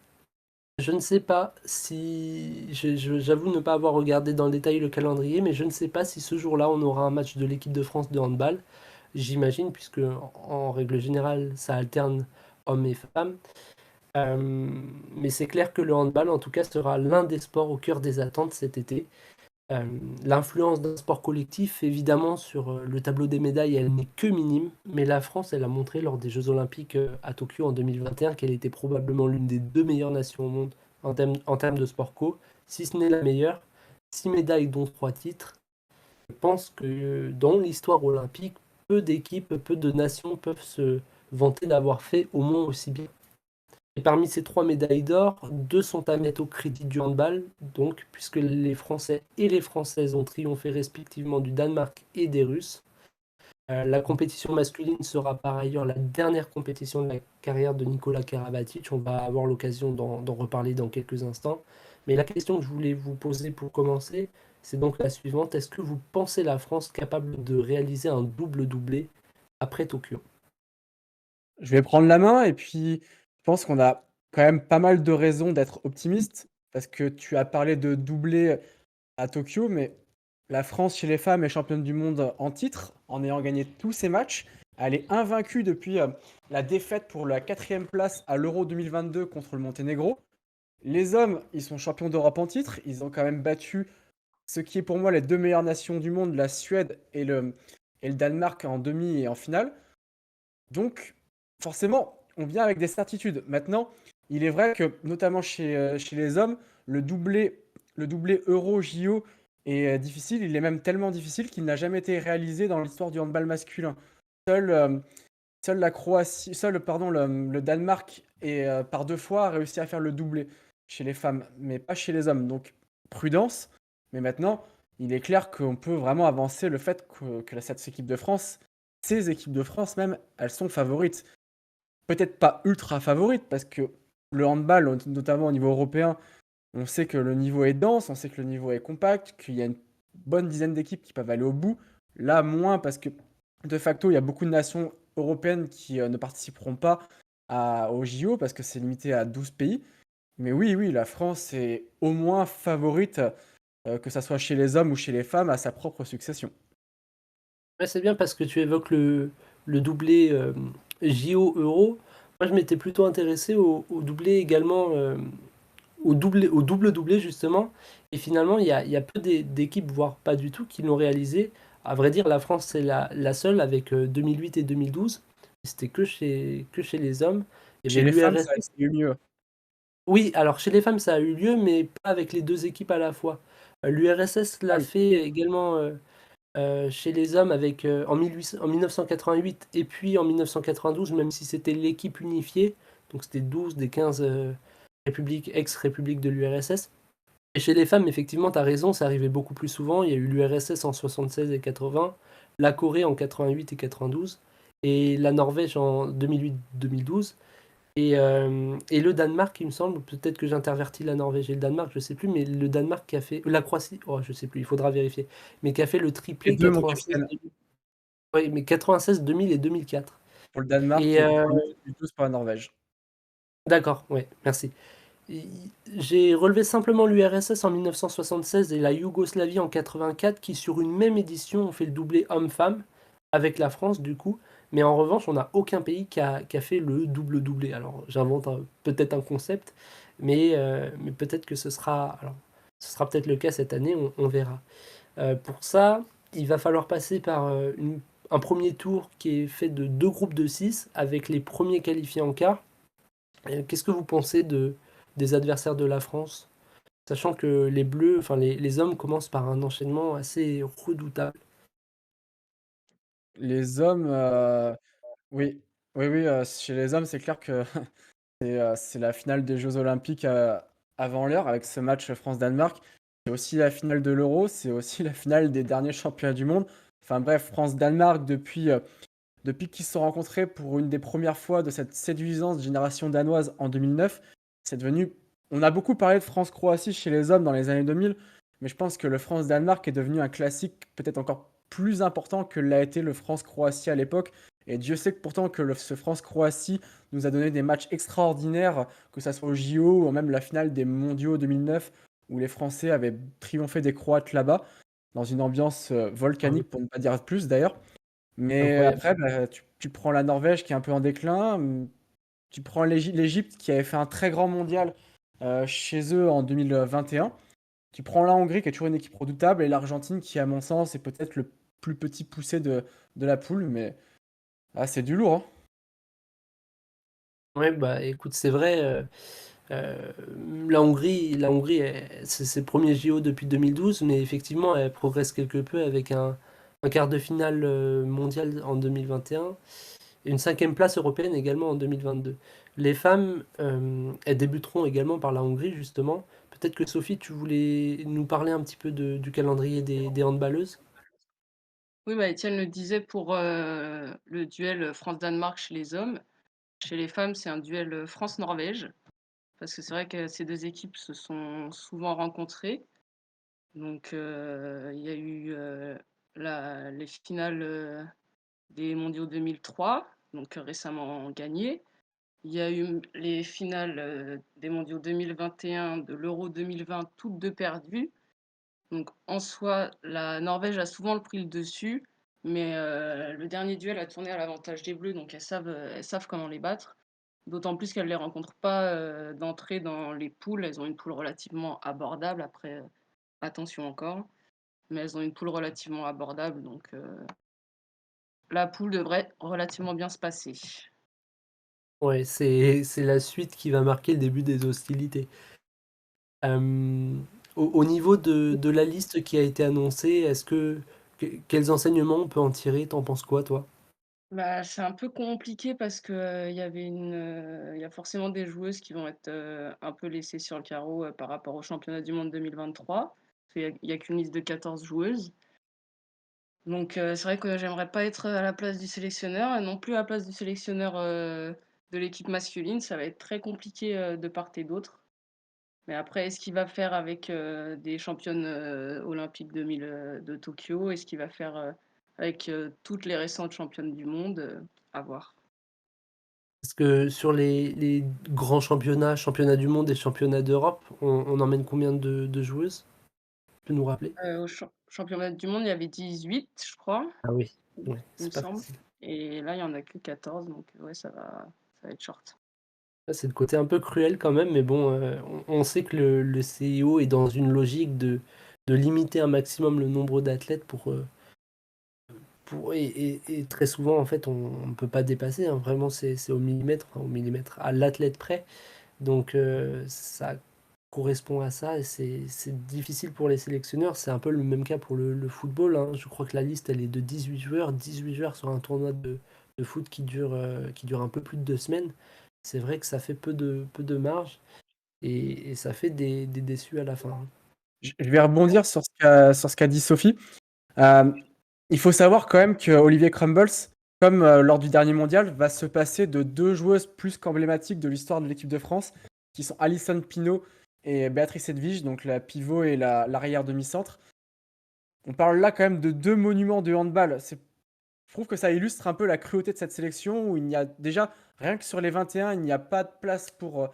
Je ne sais pas si, j'avoue ne pas avoir regardé dans le détail le calendrier, mais je ne sais pas si ce jour-là on aura un match de l'équipe de France de handball. J'imagine, puisque en règle générale, ça alterne hommes et femmes. Mais c'est clair que le handball, en tout cas, sera l'un des sports au cœur des attentes cet été. Euh, L'influence d'un sport collectif, évidemment, sur le tableau des médailles, elle n'est que minime, mais la France, elle a montré lors des Jeux Olympiques à Tokyo en 2021 qu'elle était probablement l'une des 2 meilleures nations au monde en termes de sport co, si ce n'est la meilleure. 6 médailles, dont 3 titres. Je pense que dans l'histoire olympique, peu d'équipes, peu de nations peuvent se vanter d'avoir fait au moins aussi bien. Et parmi ces 3 médailles d'or, 2 sont à mettre au crédit du handball, donc, puisque les Français et les Françaises ont triomphé respectivement du Danemark et des Russes. La compétition masculine sera par ailleurs la dernière compétition de la carrière de Nikola Karabatic. On va avoir l'occasion d'en reparler dans quelques instants. Mais la question que je voulais vous poser pour commencer, c'est donc la suivante. Est-ce que vous pensez la France capable de réaliser un double doublé après Tokyo? Je vais prendre la main et puis je pense qu'on a quand même pas mal de raisons d'être optimiste parce que tu as parlé de doublé à Tokyo, mais la France chez les femmes est championne du monde en titre en ayant gagné tous ses matchs. Elle est invaincue depuis la défaite pour la 4e place à l'Euro 2022 contre le Monténégro. Les hommes, ils sont champions d'Europe en titre. Ils ont quand même battu ce qui est pour moi les 2 meilleures nations du monde, la Suède et le Danemark en demi et en finale. Donc, forcément, on vient avec des certitudes. Maintenant, il est vrai que, notamment chez les hommes, le doublé Euro-JO est difficile. Il est même tellement difficile qu'il n'a jamais été réalisé dans l'histoire du handball masculin. Seul, euh, seul la Croatie, pardon, le Danemark et par 2 fois a réussi à faire le doublé chez les femmes, mais pas chez les hommes. Donc, prudence. Mais maintenant, il est clair qu'on peut vraiment avancer le fait que cette équipe de France, ces équipes de France même, elles sont favorites. Peut-être pas ultra favorites, parce que le handball, notamment au niveau européen, on sait que le niveau est dense, on sait que le niveau est compact, qu'il y a une bonne dizaine d'équipes qui peuvent aller au bout. Là, moins, parce que de facto, il y a beaucoup de nations européennes qui ne participeront pas au JO, parce que c'est limité à 12 pays. Mais oui, oui, la France est au moins favorite, que ça soit chez les hommes ou chez les femmes, à sa propre succession. Ouais, c'est bien parce que tu évoques le doublé JO-Euro. Moi, je m'étais plutôt intéressé au doublé également, au double doublé justement. Et finalement, il y a peu d'équipes, voire pas du tout, qui l'ont réalisé. À vrai dire, la France, c'est la seule avec 2008 et 2012. C'était que chez les hommes. Il y Chez avait les femmes, ça l'URSS. a eu mieux. Oui, alors chez les femmes, ça a eu lieu, mais pas avec les 2 équipes à la fois. L'URSS Ah l'a oui. fait également. Chez les hommes avec, en 1988 et puis en 1992, même si c'était l'équipe unifiée, donc c'était 12 des 15 républiques, ex-républiques de l'URSS. Et chez les femmes, effectivement, tu as raison, ça arrivait beaucoup plus souvent. Il y a eu l'URSS en 76 et 80, la Corée en 88 et 92, et la Norvège en 2008-2012. Et le Danemark, il me semble, peut-être que j'intervertis la Norvège et le Danemark, je sais plus, mais le Danemark qui a fait, la Croatie, oh, je sais plus, il faudra vérifier, mais qui a fait le Les triplé deux, mon 96, capitaine. 2000, ouais, mais 96, 2000 et 2004. Pour le Danemark Et et 2012 pour la Norvège. d'accord, ouais, merci. Et j'ai relevé simplement l'URSS en 1976 et la Yougoslavie en 84, qui sur une même édition ont fait le doublé homme-femme, avec la France du coup. Mais en revanche, on n'a aucun pays qui a fait le double doublé. Alors j'invente peut-être un concept, mais peut-être que ce sera peut-être le cas cette année, on verra. Pour ça, il va falloir passer par un premier tour qui est fait de 2 groupes de 6, avec les premiers qualifiés en quart. Qu'est-ce que vous pensez des adversaires de la France? Sachant que les Bleus, enfin les hommes commencent par un enchaînement assez redoutable. Les hommes, oui. Oui, oui, chez les hommes, c'est clair que c'est la finale des Jeux olympiques, avant l'heure avec ce match France-Danemark. C'est aussi la finale de l'Euro, c'est aussi la finale des derniers championnats du monde. Enfin bref, France-Danemark depuis qu'ils se sont rencontrés pour une des premières fois de cette séduisante génération danoise en 2009, c'est devenu on a beaucoup parlé de France-Croatie chez les hommes dans les années 2000, mais je pense que le France-Danemark est devenu un classique peut-être encore plus important que l'a été le France-Croatie à l'époque. Et Dieu sait que pourtant que ce France-Croatie nous a donné des matchs extraordinaires, que ça soit au JO ou même la finale des Mondiaux 2009, où les Français avaient triomphé des Croates là-bas, dans une ambiance Ah oui, volcanique, pour ne pas dire plus d'ailleurs. Mais incroyable. après, bah, tu prends la Norvège qui est un peu en déclin, tu prends l'Égypte qui avait fait un très grand mondial chez eux en 2021. Tu prends la Hongrie qui est toujours une équipe redoutable et l'Argentine qui, à mon sens, est peut-être le plus petit poussé de la poule. Mais c'est du lourd, hein. Ouais, bah écoute, c'est vrai. Euh, la Hongrie, c'est ses premiers JO depuis 2012, mais effectivement, elle progresse quelque peu avec un quart de finale mondial en 2021 et une cinquième place européenne également en 2022. Les femmes, elles débuteront également par la Hongrie, justement. Peut-être que Sophie, tu voulais nous parler un petit peu du calendrier des handballeuses? Oui, bah, Étienne le disait pour le duel France-Danemark chez les hommes. Chez les femmes, c'est un duel France-Norvège, parce que c'est vrai que ces deux équipes se sont souvent rencontrées. Donc, il y a eu les finales des mondiaux 2003, donc récemment gagnées. Il y a eu les finales des mondiaux 2021, de l'Euro 2020, toutes deux perdues. Donc en soi, la Norvège a souvent pris le dessus, mais le dernier duel a tourné à l'avantage des Bleus, donc elles savent comment les battre. D'autant plus qu'elles ne les rencontrent pas d'entrée dans les poules. Elles ont une poule relativement abordable. Après, attention encore, mais elles ont une poule relativement abordable, donc la poule devrait relativement bien se passer. Ouais, c'est la suite qui va marquer le début des hostilités. Euh, au niveau de la liste qui a été annoncée, quels enseignements on peut en tirer? T'en penses quoi, toi? Bah, c'est un peu compliqué parce que, il y a forcément des joueuses qui vont être, un peu laissées sur le carreau, par rapport au championnat du monde 2023. Parce qu'il y a qu'une liste de 14 joueuses. Donc, c'est vrai que j'aimerais pas être à la place du sélectionneur et non plus à la place du sélectionneur, de l'équipe masculine. Ça va être très compliqué, de part et d'autre. Mais après, est-ce qu'il va faire avec, des championnes, olympiques de Tokyo? Est-ce qu'il va faire, avec, toutes les récentes championnes du monde? À voir. Parce que sur les grands championnats du monde et championnats d'Europe, on emmène combien de joueuses? Tu peux nous rappeler? Au championnat du monde, il y avait 18, je crois, Ah oui, ouais, il me c'est pas semble. facile. Et là, il y en a que 14, donc ouais, ça va être short. Ça, c'est le côté un peu cruel quand même, mais bon, on sait que le CIO est dans une logique de limiter un maximum le nombre d'athlètes et très souvent, en fait, on ne peut pas dépasser, hein. Vraiment, c'est au millimètre, à l'athlète près. Donc, ça correspond à ça et c'est difficile pour les sélectionneurs. C'est un peu le même cas pour le football, hein. Je crois que la liste, elle est de 18 joueurs sur un tournoi de foot qui dure un peu plus de 2 semaines. C'est vrai que ça fait peu de marge et ça fait des déçus à la fin, hein. Je vais rebondir sur ce qu'a dit Sophie. Il faut savoir quand même que Olivier Crumbles, comme lors du dernier mondial, va se passer de deux joueuses plus qu'emblématiques de l'histoire de l'équipe de France, qui sont Alison Pinault et Béatrice Edvige, donc la pivot et l'arrière demi-centre. On parle là quand même de deux monuments de handball. Je trouve que ça illustre un peu la cruauté de cette sélection où il n'y a déjà, rien que sur les 21, il n'y a pas de place pour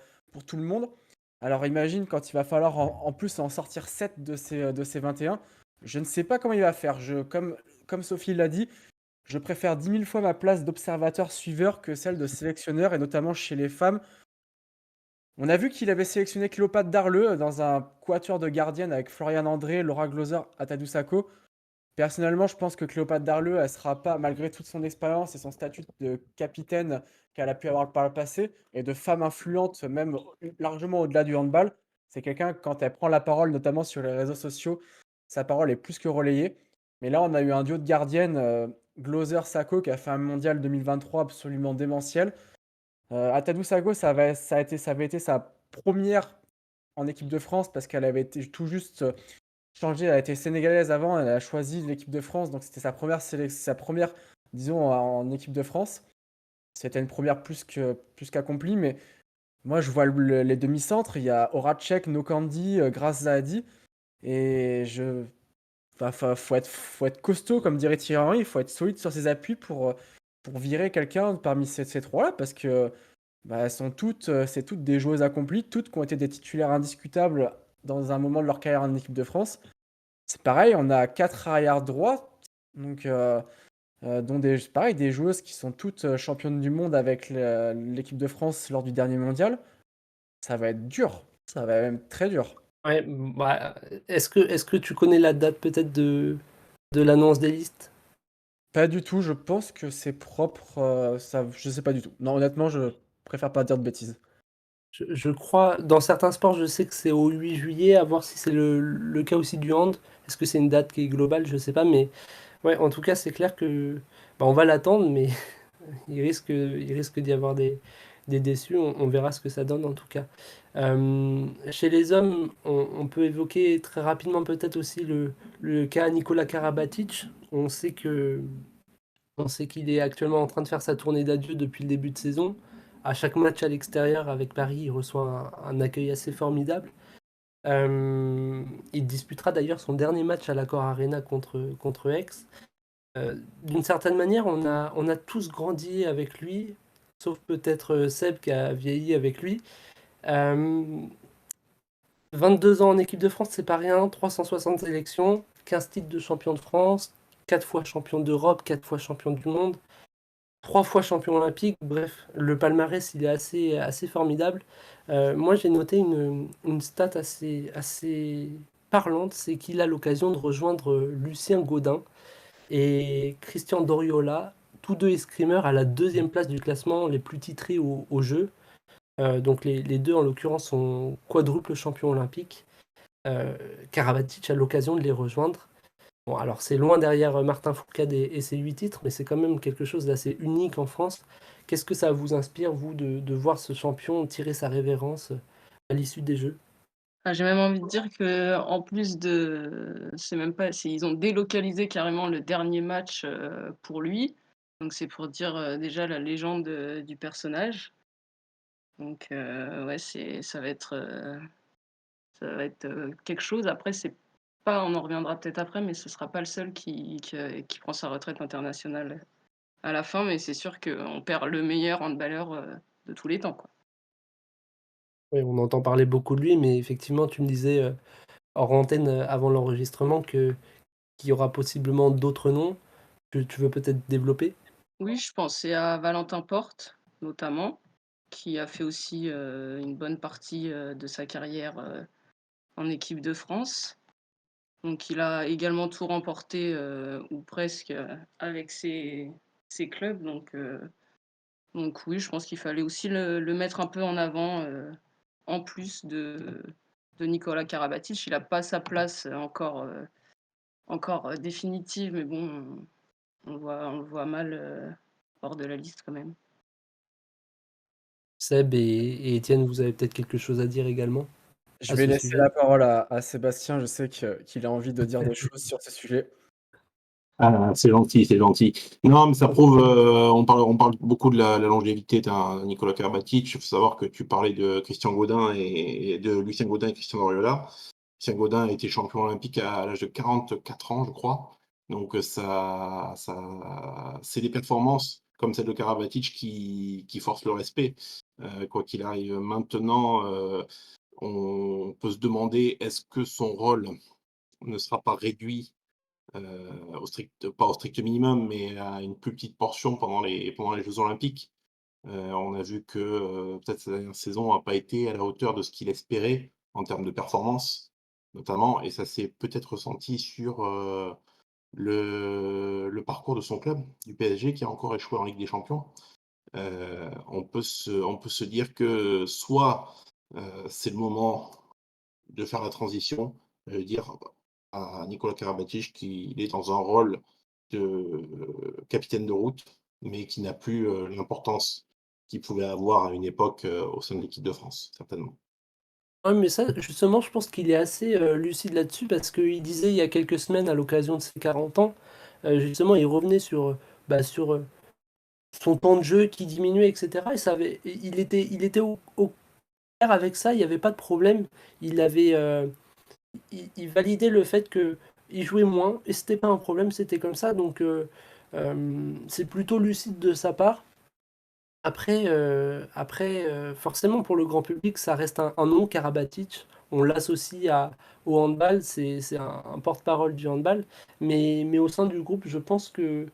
tout le monde. Alors imagine quand il va falloir en plus en sortir 7 de ces 21. Je ne sais pas comment il va faire. Comme Sophie l'a dit, je préfère 10 000 fois ma place d'observateur-suiveur que celle de sélectionneur, et notamment chez les femmes. On a vu qu'il avait sélectionné Cléopâtre Darleux dans un quatuor de gardiennes avec Florian André, Laura Gloser, Atadou Sako. Personnellement, je pense que Cléopâtre Darleux, elle sera pas, malgré toute son expérience et son statut de capitaine qu'elle a pu avoir par le passé, et de femme influente, même largement au-delà du handball, c'est quelqu'un, quand elle prend la parole, notamment sur les réseaux sociaux, sa parole est plus que relayée. Mais là, on a eu un duo de gardiennes, Gloser-Sako, qui a fait un mondial 2023 absolument démentiel. Atadou Sako, ça avait été sa première en équipe de France parce qu'elle avait été tout juste changée. Elle a été sénégalaise avant, elle a choisi l'équipe de France, donc c'était sa première, disons, en équipe de France. C'était une première plus qu'accomplie, mais moi je vois les demi-centres, il y a Horacek, Nokandi, Grace Zahadi, et faut être costaud, comme dirait Thierry Henry, il faut être solide sur ses appuis pour virer quelqu'un parmi ces trois-là, parce que elles sont toutes, c'est toutes des joueuses accomplies, toutes qui ont été des titulaires indiscutables dans un moment de leur carrière en équipe de France. C'est pareil, on a 4 arrières droits, donc dont pareil, des joueuses qui sont toutes championnes du monde avec l'équipe de France lors du dernier mondial. Ça va être dur, ça va même très dur. Ouais, est-ce que tu connais la date peut-être de l'annonce des listes? Pas du tout, je pense que c'est propre, ça, je sais pas du tout. Non, honnêtement, je préfère pas dire de bêtises. Je crois, dans certains sports, je sais que c'est au 8 juillet, à voir si c'est le cas aussi du hand. Est-ce que c'est une date qui est globale? Je sais pas, mais ouais, en tout cas, c'est clair que on va l'attendre, mais il risque d'y avoir des déçus. On verra ce que ça donne en tout cas. Chez les hommes, on peut évoquer très rapidement peut-être aussi le cas Nikola Karabatic. On sait qu'il est actuellement en train de faire sa tournée d'adieu depuis le début de saison. À chaque match à l'extérieur avec Paris, il reçoit un accueil assez formidable. Euh, il disputera d'ailleurs son dernier match à l'Accor Arena contre Aix. D'une certaine manière, on a tous grandi avec lui, sauf peut-être Seb qui a vieilli avec lui. Euh, 22 ans en équipe de France, c'est pas rien, 360 sélections, 15 titres de champion de France, 4 fois champion d'Europe, 4 fois champion du monde, 3 fois champion olympique. Bref, le palmarès, il est assez formidable. Moi, j'ai noté une stat assez parlante, c'est qu'il a l'occasion de rejoindre Lucien Gaudin et Christian Doriola, tous deux escrimeurs à la deuxième place du classement les plus titrés au jeu. Donc les deux, en l'occurrence, sont quadruple champions olympiques. Karabatic a l'occasion de les rejoindre. Bon, alors c'est loin derrière Martin Fourcade et ses 8 titres, mais c'est quand même quelque chose d'assez unique en France. Qu'est-ce que ça vous inspire, vous, de voir ce champion tirer sa révérence à l'issue des Jeux? J'ai même envie de dire que en plus c'est même pas, ils ont délocalisé carrément le dernier match pour lui. Donc c'est pour dire déjà la légende du personnage. Donc ouais, ça va être quelque chose. Après, c'est pas, on en reviendra peut-être après, mais ce sera pas le seul qui prend sa retraite internationale à la fin. Mais c'est sûr qu'on perd le meilleur handballeur de tous les temps, quoi. Oui, on entend parler beaucoup de lui, mais effectivement, tu me disais hors antenne avant l'enregistrement qu'il y aura possiblement d'autres noms. Tu veux peut-être développer? Oui, je pensais à Valentin Porte, notamment, qui a fait aussi une bonne partie de sa carrière en équipe de France. Donc il a également tout remporté, ou presque, avec ses clubs. Donc oui, je pense qu'il fallait aussi le mettre un peu en avant, en plus de Nicolas Karabatic. Il a pas sa place encore définitive, mais bon, on le voit mal hors de la liste quand même. Seb et Étienne, vous avez peut-être quelque chose à dire également Je à vais ce laisser sujet? la parole à Sébastien, je sais qu'il a envie de dire des choses sur ce sujet. Ah, c'est gentil, c'est gentil. Non, mais ça prouve, on parle beaucoup de la longévité d'un Nicolas Karabatic. Il faut savoir que tu parlais de Christian Gaudin et de Lucien Gaudin et Christian Doriola. Lucien Gaudin a été champion olympique à l'âge de 44 ans, je crois. Donc c'est des performances comme celle de Karabatic qui forcent le respect. Quoi qu'il arrive maintenant, on peut se demander est-ce que son rôle ne sera pas réduit pas au strict minimum, mais à une plus petite portion pendant les Jeux olympiques. On a vu que, peut-être sa dernière saison n'a pas été à la hauteur de ce qu'il espérait en termes de performance, notamment, et ça s'est peut-être ressenti sur, le parcours de son club, du PSG, qui a encore échoué en Ligue des Champions. On peut se dire que soit, c'est le moment de faire la transition, dire à Nicolas Karabatic qu'il est dans un rôle de capitaine de route, mais qui n'a plus l'importance qu'il pouvait avoir à une époque au sein de l'équipe de France, certainement. Ouais, mais ça, justement, je pense qu'il est assez lucide là-dessus parce qu'il disait il y a quelques semaines, à l'occasion de ses 40 ans, justement, il revenait sur son temps de jeu qui diminuait, etc. Et il était au avec ça, il n'y avait pas de problème. Il validait le fait que ils jouaient moins et c'était pas un problème, c'était comme ça. Donc c'est plutôt lucide de sa part. Après, forcément, pour le grand public, ça reste un nom, Karabatic. On l'associe au handball, c'est un porte-parole du handball. Mais au sein du groupe, je pense que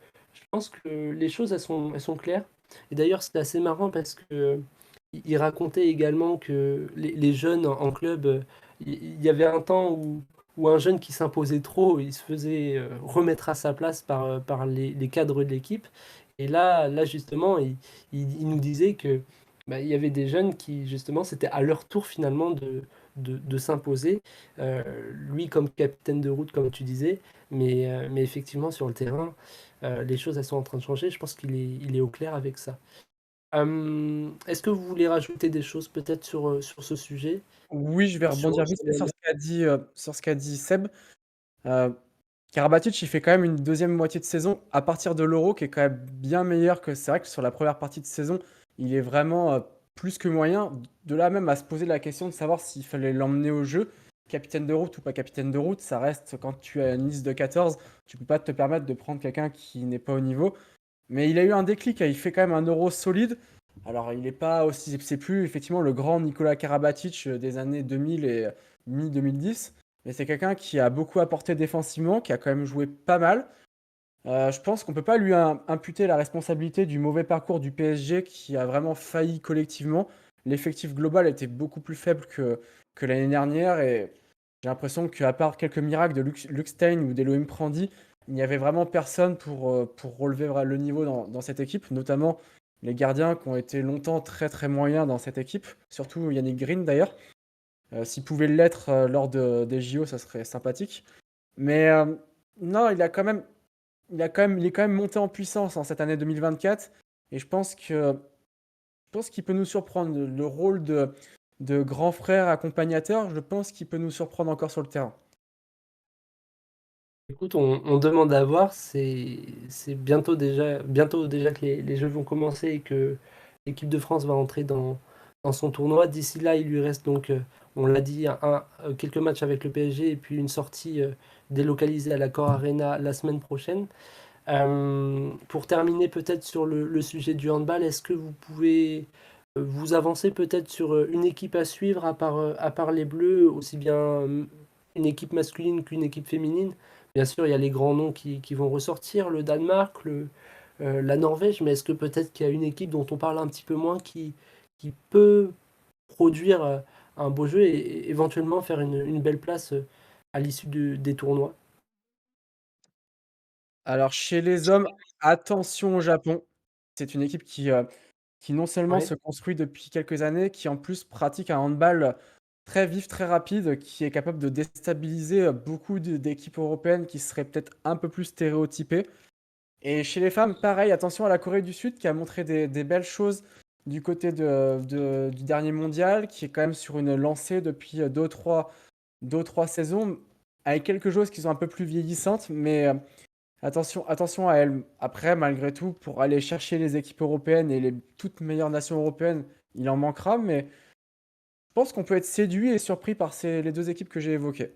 les choses, elles sont claires. Et d'ailleurs, c'était assez marrant parce que il racontait également que les jeunes en club, il y avait un temps où un jeune qui s'imposait trop, il se faisait remettre à sa place par les cadres de l'équipe. Et là justement, il nous disait que il y avait des jeunes qui, justement, c'était à leur tour finalement de s'imposer. Lui comme capitaine de route, comme tu disais, mais effectivement sur le terrain, les choses elles sont en train de changer. Je pense qu'il est au clair avec ça. Est-ce que vous voulez rajouter des choses peut-être sur ce sujet? Oui, je vais rebondir vite fait sur ce qu'a dit Seb. Heu, Karabatic, il fait quand même une deuxième moitié de saison à partir de l'Euro qui est quand même bien meilleure que c'est vrai que sur la première partie de saison, il est vraiment, plus que moyen. De là même à se poser la question de savoir s'il fallait l'emmener au jeu. Capitaine de route ou pas capitaine de route, ça reste quand tu as une liste de 14, tu peux pas te permettre de prendre quelqu'un qui n'est pas au niveau. Mais il a eu un déclic, il fait quand même un Euro solide. Alors il est pas aussi c'est plus effectivement le grand Nikola Karabatic, des années 2000 et mi-2010, mais c'est quelqu'un qui a beaucoup apporté défensivement, qui a quand même joué pas mal. Je pense qu'on peut pas lui imputer la responsabilité du mauvais parcours du PSG qui a vraiment failli collectivement. L'effectif global était beaucoup plus faible que l'année dernière et j'ai l'impression qu'à part quelques miracles de Luc Stein ou d'Elohim Prandi, il n'y avait vraiment personne pour relever le niveau dans cette équipe, notamment les gardiens qui ont été longtemps très très moyens dans cette équipe, surtout Yannick Green d'ailleurs. S'il pouvait l'être lors des JO, ça serait sympathique. Mais non, il est quand même monté en puissance en cette année 2024 et je pense qu'il peut nous surprendre. Le rôle de grand frère accompagnateur, je pense qu'il peut nous surprendre encore sur le terrain. Écoute, on demande à voir. C'est bientôt déjà que les Jeux vont commencer et que l'équipe de France va entrer dans son tournoi. D'ici là, il lui reste donc, on l'a dit, quelques matchs avec le PSG et puis une sortie délocalisée à l'Accor Arena la semaine prochaine. Pour terminer peut-être sur le sujet du handball, est-ce que vous pouvez vous avancer peut-être sur une équipe à suivre à part les Bleus, aussi bien une équipe masculine qu'une équipe féminine? Bien sûr, il y a les grands noms qui vont ressortir, le Danemark, la Norvège, mais est-ce que peut-être qu'il y a une équipe dont on parle un petit peu moins qui peut produire un beau jeu et éventuellement faire une belle place à l'issue des tournois? Alors chez les hommes, attention au Japon. C'est une équipe qui non seulement Ouais. se construit depuis quelques années, qui en plus pratique un handball très vif, très rapide, qui est capable de déstabiliser beaucoup d'équipes européennes qui seraient peut-être un peu plus stéréotypées. Et chez les femmes, pareil, attention à la Corée du Sud qui a montré des belles choses du côté du dernier mondial, qui est quand même sur une lancée depuis deux ou trois saisons, avec quelques choses qui sont un peu plus vieillissantes, mais attention à elles. Après, malgré tout, pour aller chercher les équipes européennes et les toutes meilleures nations européennes, il en manquera, mais je pense qu'on peut être séduit et surpris par les deux équipes que j'ai évoquées.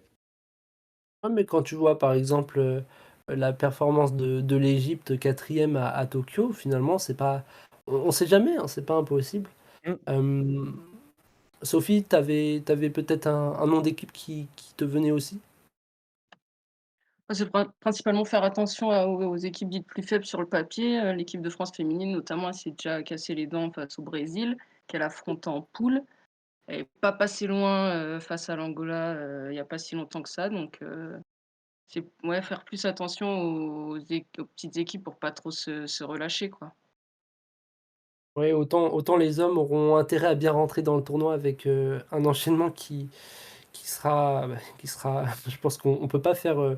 Ouais, mais quand tu vois par exemple la performance de l'Égypte quatrième à Tokyo, finalement, c'est pas. On sait jamais, hein, c'est pas impossible. Mm. Euh, Sophie, t'avais peut-être un nom d'équipe qui te venait aussi? C'est principalement faire attention aux équipes dites plus faibles sur le papier. L'équipe de France féminine, notamment, elle s'est déjà cassé les dents face au Brésil, qu'elle affronte en poule. Elle est pas passée loin face à l'Angola il n'y a pas si longtemps que ça. Donc, c'est ouais, faire plus attention aux petites équipes pour pas trop se relâcher, quoi. Oui, autant les hommes auront intérêt à bien rentrer dans le tournoi avec un enchaînement qui sera, je pense qu'on peut pas faire,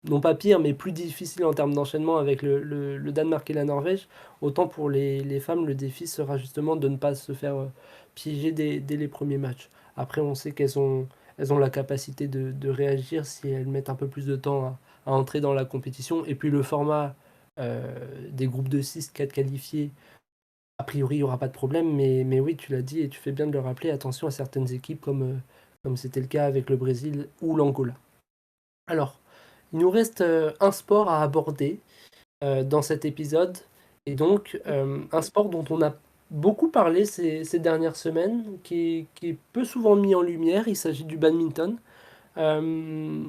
non pas pire, mais plus difficile en termes d'enchaînement avec le Danemark et la Norvège. Autant pour les femmes, le défi sera justement de ne pas se faire piéger dès les premiers matchs. Après, on sait qu'elles ont la capacité de réagir si elles mettent un peu plus de temps à entrer dans la compétition. Et puis le format des groupes de 6, 4 qualifiés, a priori, il n'y aura pas de problème. Mais oui, tu l'as dit et tu fais bien de le rappeler, attention à certaines équipes comme c'était le cas avec le Brésil ou l'Angola. Alors, Il nous reste un sport à aborder dans cet épisode. Et donc, un sport dont on a beaucoup parlé ces dernières semaines, qui est peu souvent mis en lumière. Il s'agit du badminton. Euh,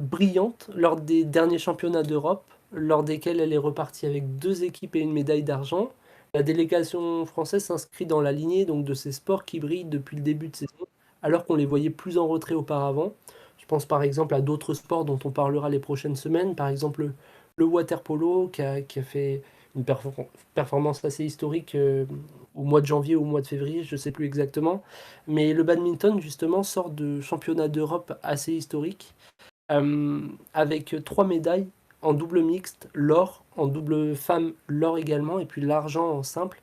Brillante lors des derniers championnats d'Europe, lors desquels elle est repartie avec 2 équipes et une médaille d'argent. La délégation française s'inscrit dans la lignée donc de ces sports qui brillent depuis le début de saison, alors qu'on les voyait plus en retrait auparavant. Je pense par exemple à d'autres sports dont on parlera les prochaines semaines, par exemple le water polo qui a fait une performance assez historique au mois de janvier ou au mois de février, je ne sais plus exactement. Mais le badminton, justement, sort de championnats d'Europe assez historiques avec 3 médailles en double mixte, l'or, en double femme, l'or également, et puis l'argent en simple.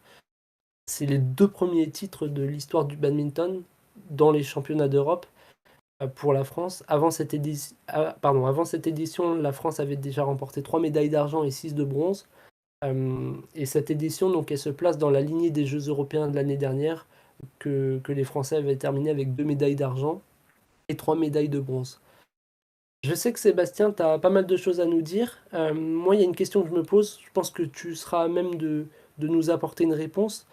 C'est les 2 premiers titres de l'histoire du badminton dans les championnats d'Europe pour la France. Avant cette édition, la France avait déjà remporté 3 médailles d'argent et 6 de bronze. Et cette édition, donc, elle se place dans la lignée des Jeux européens de l'année dernière, que les Français avaient terminé avec 2 médailles d'argent et 3 médailles de bronze. Je sais que Sébastien, tu as pas mal de choses à nous dire. Moi, il y a une question que je me pose. Je pense que tu seras à même de nous apporter une réponse.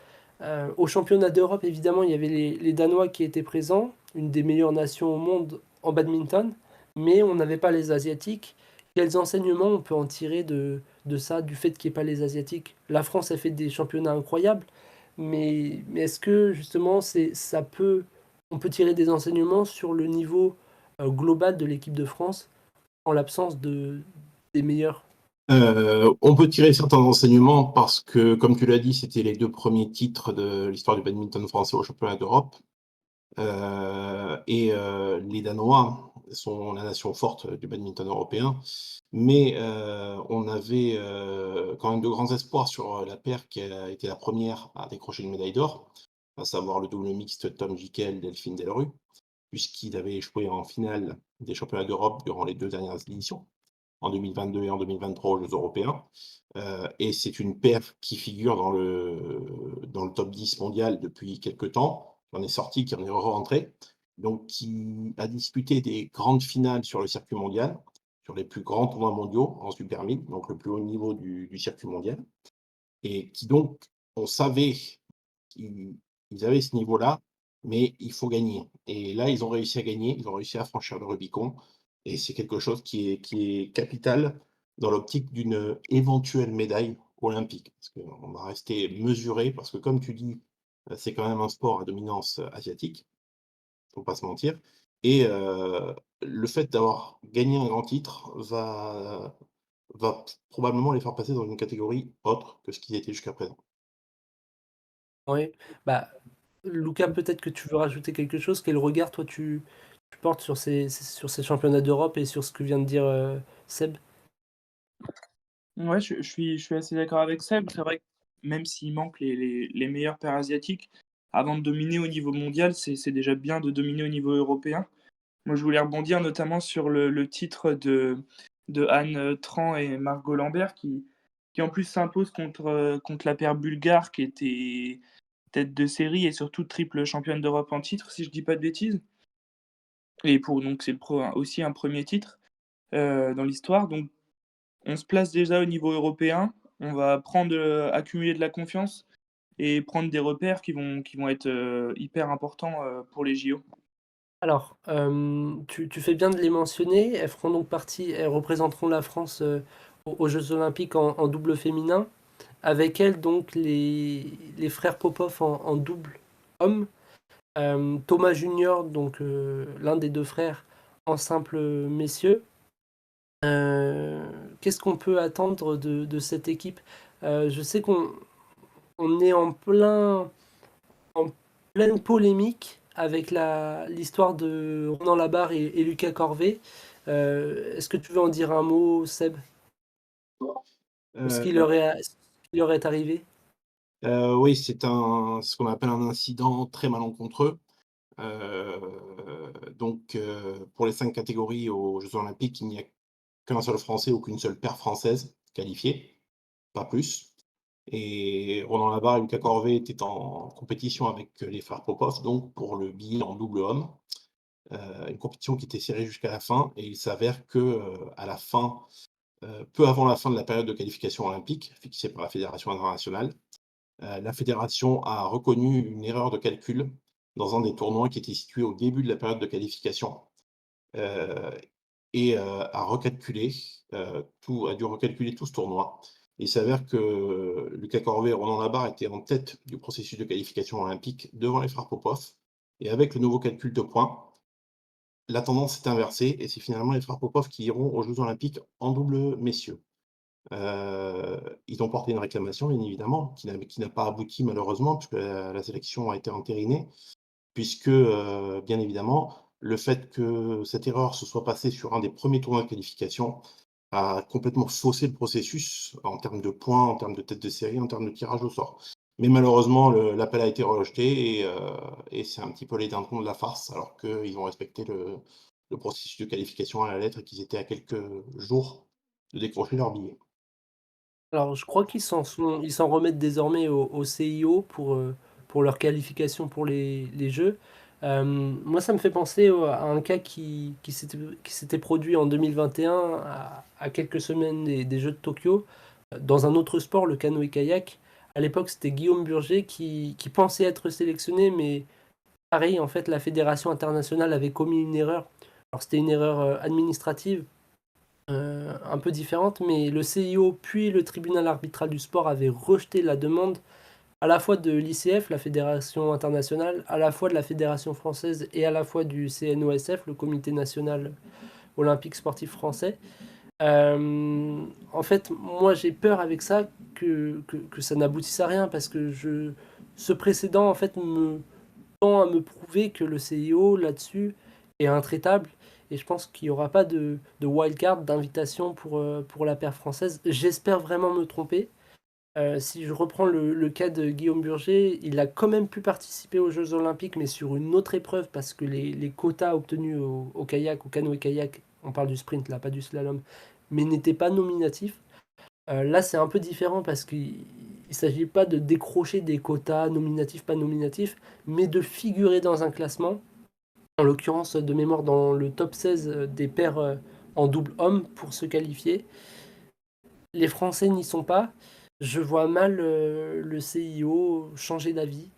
Au championnat d'Europe, évidemment, il y avait les Danois qui étaient présents, une des meilleures nations au monde en badminton, mais on n'avait pas les Asiatiques. Quels enseignements on peut en tirer de ça, du fait qu'il n'y ait pas les Asiatiques? La France a fait des championnats incroyables, mais est-ce que justement on peut tirer des enseignements sur le niveau global de l'équipe de France en l'absence des meilleurs? On peut tirer certains enseignements parce que, comme tu l'as dit, c'était les 2 premiers titres de l'histoire du badminton français au championnat d'Europe. Les Danois sont la nation forte du badminton européen, mais on avait quand même de grands espoirs sur la paire qui a été la première à décrocher une médaille d'or, à savoir le double mixte Tom Gickel, Delphine Delru, puisqu'il avait échoué en finale des championnats d'Europe durant les 2 dernières éditions, en 2022 et en 2023 aux Jeux européens. Et c'est une paire qui figure dans le top 10 mondial depuis quelques temps, qui en est sorti, qui en est rentré, donc qui a disputé des grandes finales sur le circuit mondial, sur les plus grands tournois mondiaux en Super 1000, donc le plus haut niveau du circuit mondial, et qui donc, on savait qu'ils avaient ce niveau-là, mais il faut gagner. Et là, ils ont réussi à gagner, ils ont réussi à franchir le Rubicon, et c'est quelque chose qui est capital dans l'optique d'une éventuelle médaille olympique. Parce qu'on va rester mesuré, parce que comme tu dis, c'est quand même un sport à dominance asiatique, faut pas se mentir. Et le fait d'avoir gagné un grand titre va probablement les faire passer dans une catégorie autre que ce qu'ils étaient jusqu'à présent. Oui. Bah, Lucas, peut-être que tu veux rajouter quelque chose. Quel regard, toi, tu portes sur ces championnats d'Europe et sur ce que vient de dire Seb? Ouais, je suis assez d'accord avec Seb. C'est vrai que même s'il manque les meilleures paires asiatiques, avant de dominer au niveau mondial, c'est déjà bien de dominer au niveau européen. Moi, je voulais rebondir notamment sur le titre de Anne Tran et Margot Lambert qui en plus s'impose contre la paire bulgare qui était tête de série et surtout triple championne d'Europe en titre, si je dis pas de bêtises. Et donc c'est aussi un premier titre dans l'histoire. Donc on se place déjà au niveau européen. On va accumuler de la confiance et prendre des repères qui vont être hyper importants pour les JO. Alors, tu fais bien de les mentionner. Elles représenteront la France aux Jeux Olympiques en double féminin. Avec elles, donc, les frères Popov en double homme. Thomas Junior, donc l'un des 2 frères, en simple messieurs. Euh, Qu'est-ce qu'on peut attendre de cette équipe? Je sais qu'on est en pleine polémique avec l'histoire de Ronan Labarre et Lucas Corvée. Est-ce que tu veux en dire un mot, Seb? Ce Euh, qui leur est arrivé? oui, c'est ce qu'on appelle un incident très malencontreux. Pour les 5 catégories aux Jeux olympiques, il n'y a qu'un seul Français ou qu'une seule paire française qualifiée, pas plus. Et Roland Labarre et Lucas Corvée étaient en compétition avec les frères Popov, donc pour le billet en double homme. une compétition qui était serrée jusqu'à la fin et il s'avère que, à la fin, peu avant la fin de la période de qualification olympique fixée par la fédération internationale, la fédération a reconnu une erreur de calcul dans un des tournois qui était situé au début de la période de qualification, heu et a dû recalculer tout ce tournoi. Il s'avère que Lucas Corvet et Roland Labarre étaient en tête du processus de qualification olympique devant les frères Popov et avec le nouveau calcul de points, la tendance s'est inversée et c'est finalement les frères Popov qui iront aux jeux olympiques en double messieurs. Ils ont porté une réclamation bien évidemment qui n'a pas abouti malheureusement puisque la sélection a été entérinée. Puisque, bien évidemment, le fait que cette erreur se soit passée sur un des premiers tournois de qualification a complètement faussé le processus en termes de points, en termes de tête de série, en termes de tirage au sort. Mais malheureusement, l'appel a été rejeté et c'est un petit peu les dindons de la farce, alors qu'ils ont respecté le processus de qualification à la lettre et qu'ils étaient à quelques jours de décrocher leur billet. Alors, je crois ils s'en remettent désormais au CIO pour leur qualification pour les Jeux. Moi, ça me fait penser à un cas qui s'était produit en 2021, à quelques semaines des Jeux de Tokyo, dans un autre sport, le canoë-kayak. À l'époque, c'était Guillaume Burger qui pensait être sélectionné, mais pareil, en fait, la fédération internationale avait commis une erreur. Alors, c'était une erreur administrative un peu différente, mais le CIO puis le tribunal arbitral du sport avaient rejeté la demande à la fois de l'ICF, la fédération internationale, à la fois de la fédération française et à la fois du CNOSF, le comité national olympique sportif français. En fait, moi j'ai peur avec ça que ça n'aboutisse à rien parce que ce précédent en fait me tend à me prouver que le CIO là-dessus est intraitable et je pense qu'il n'y aura pas de wildcard, d'invitation pour la paire française. J'espère vraiment me tromper. Si je reprends le cas de Guillaume Burger, il a quand même pu participer aux Jeux Olympiques, mais sur une autre épreuve, parce que les quotas obtenus au kayak, au canoë-kayak, on parle du sprint là, pas du slalom, mais n'étaient pas nominatifs. Là, c'est un peu différent parce qu'il ne s'agit pas de décrocher des quotas nominatifs, pas nominatifs, mais de figurer dans un classement, en l'occurrence de mémoire dans le top 16 des paires en double homme pour se qualifier. Les Français n'y sont pas. Je vois mal le CIO changer d'avis.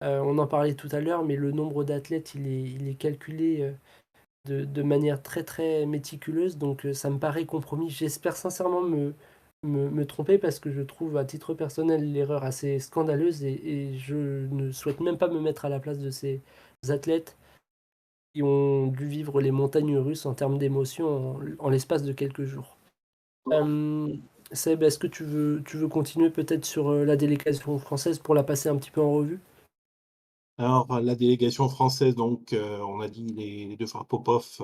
On en parlait tout à l'heure, mais le nombre d'athlètes, il est calculé de manière très très méticuleuse, donc ça me paraît compromis. J'espère sincèrement me tromper parce que je trouve à titre personnel l'erreur assez scandaleuse et je ne souhaite même pas me mettre à la place de ces athlètes qui ont dû vivre les montagnes russes en termes d'émotions en l'espace de quelques jours. Seb, est-ce que tu veux continuer peut-être sur la délégation française pour la passer un petit peu en revue? Alors, la délégation française, donc, on a dit les 2 frères Popov,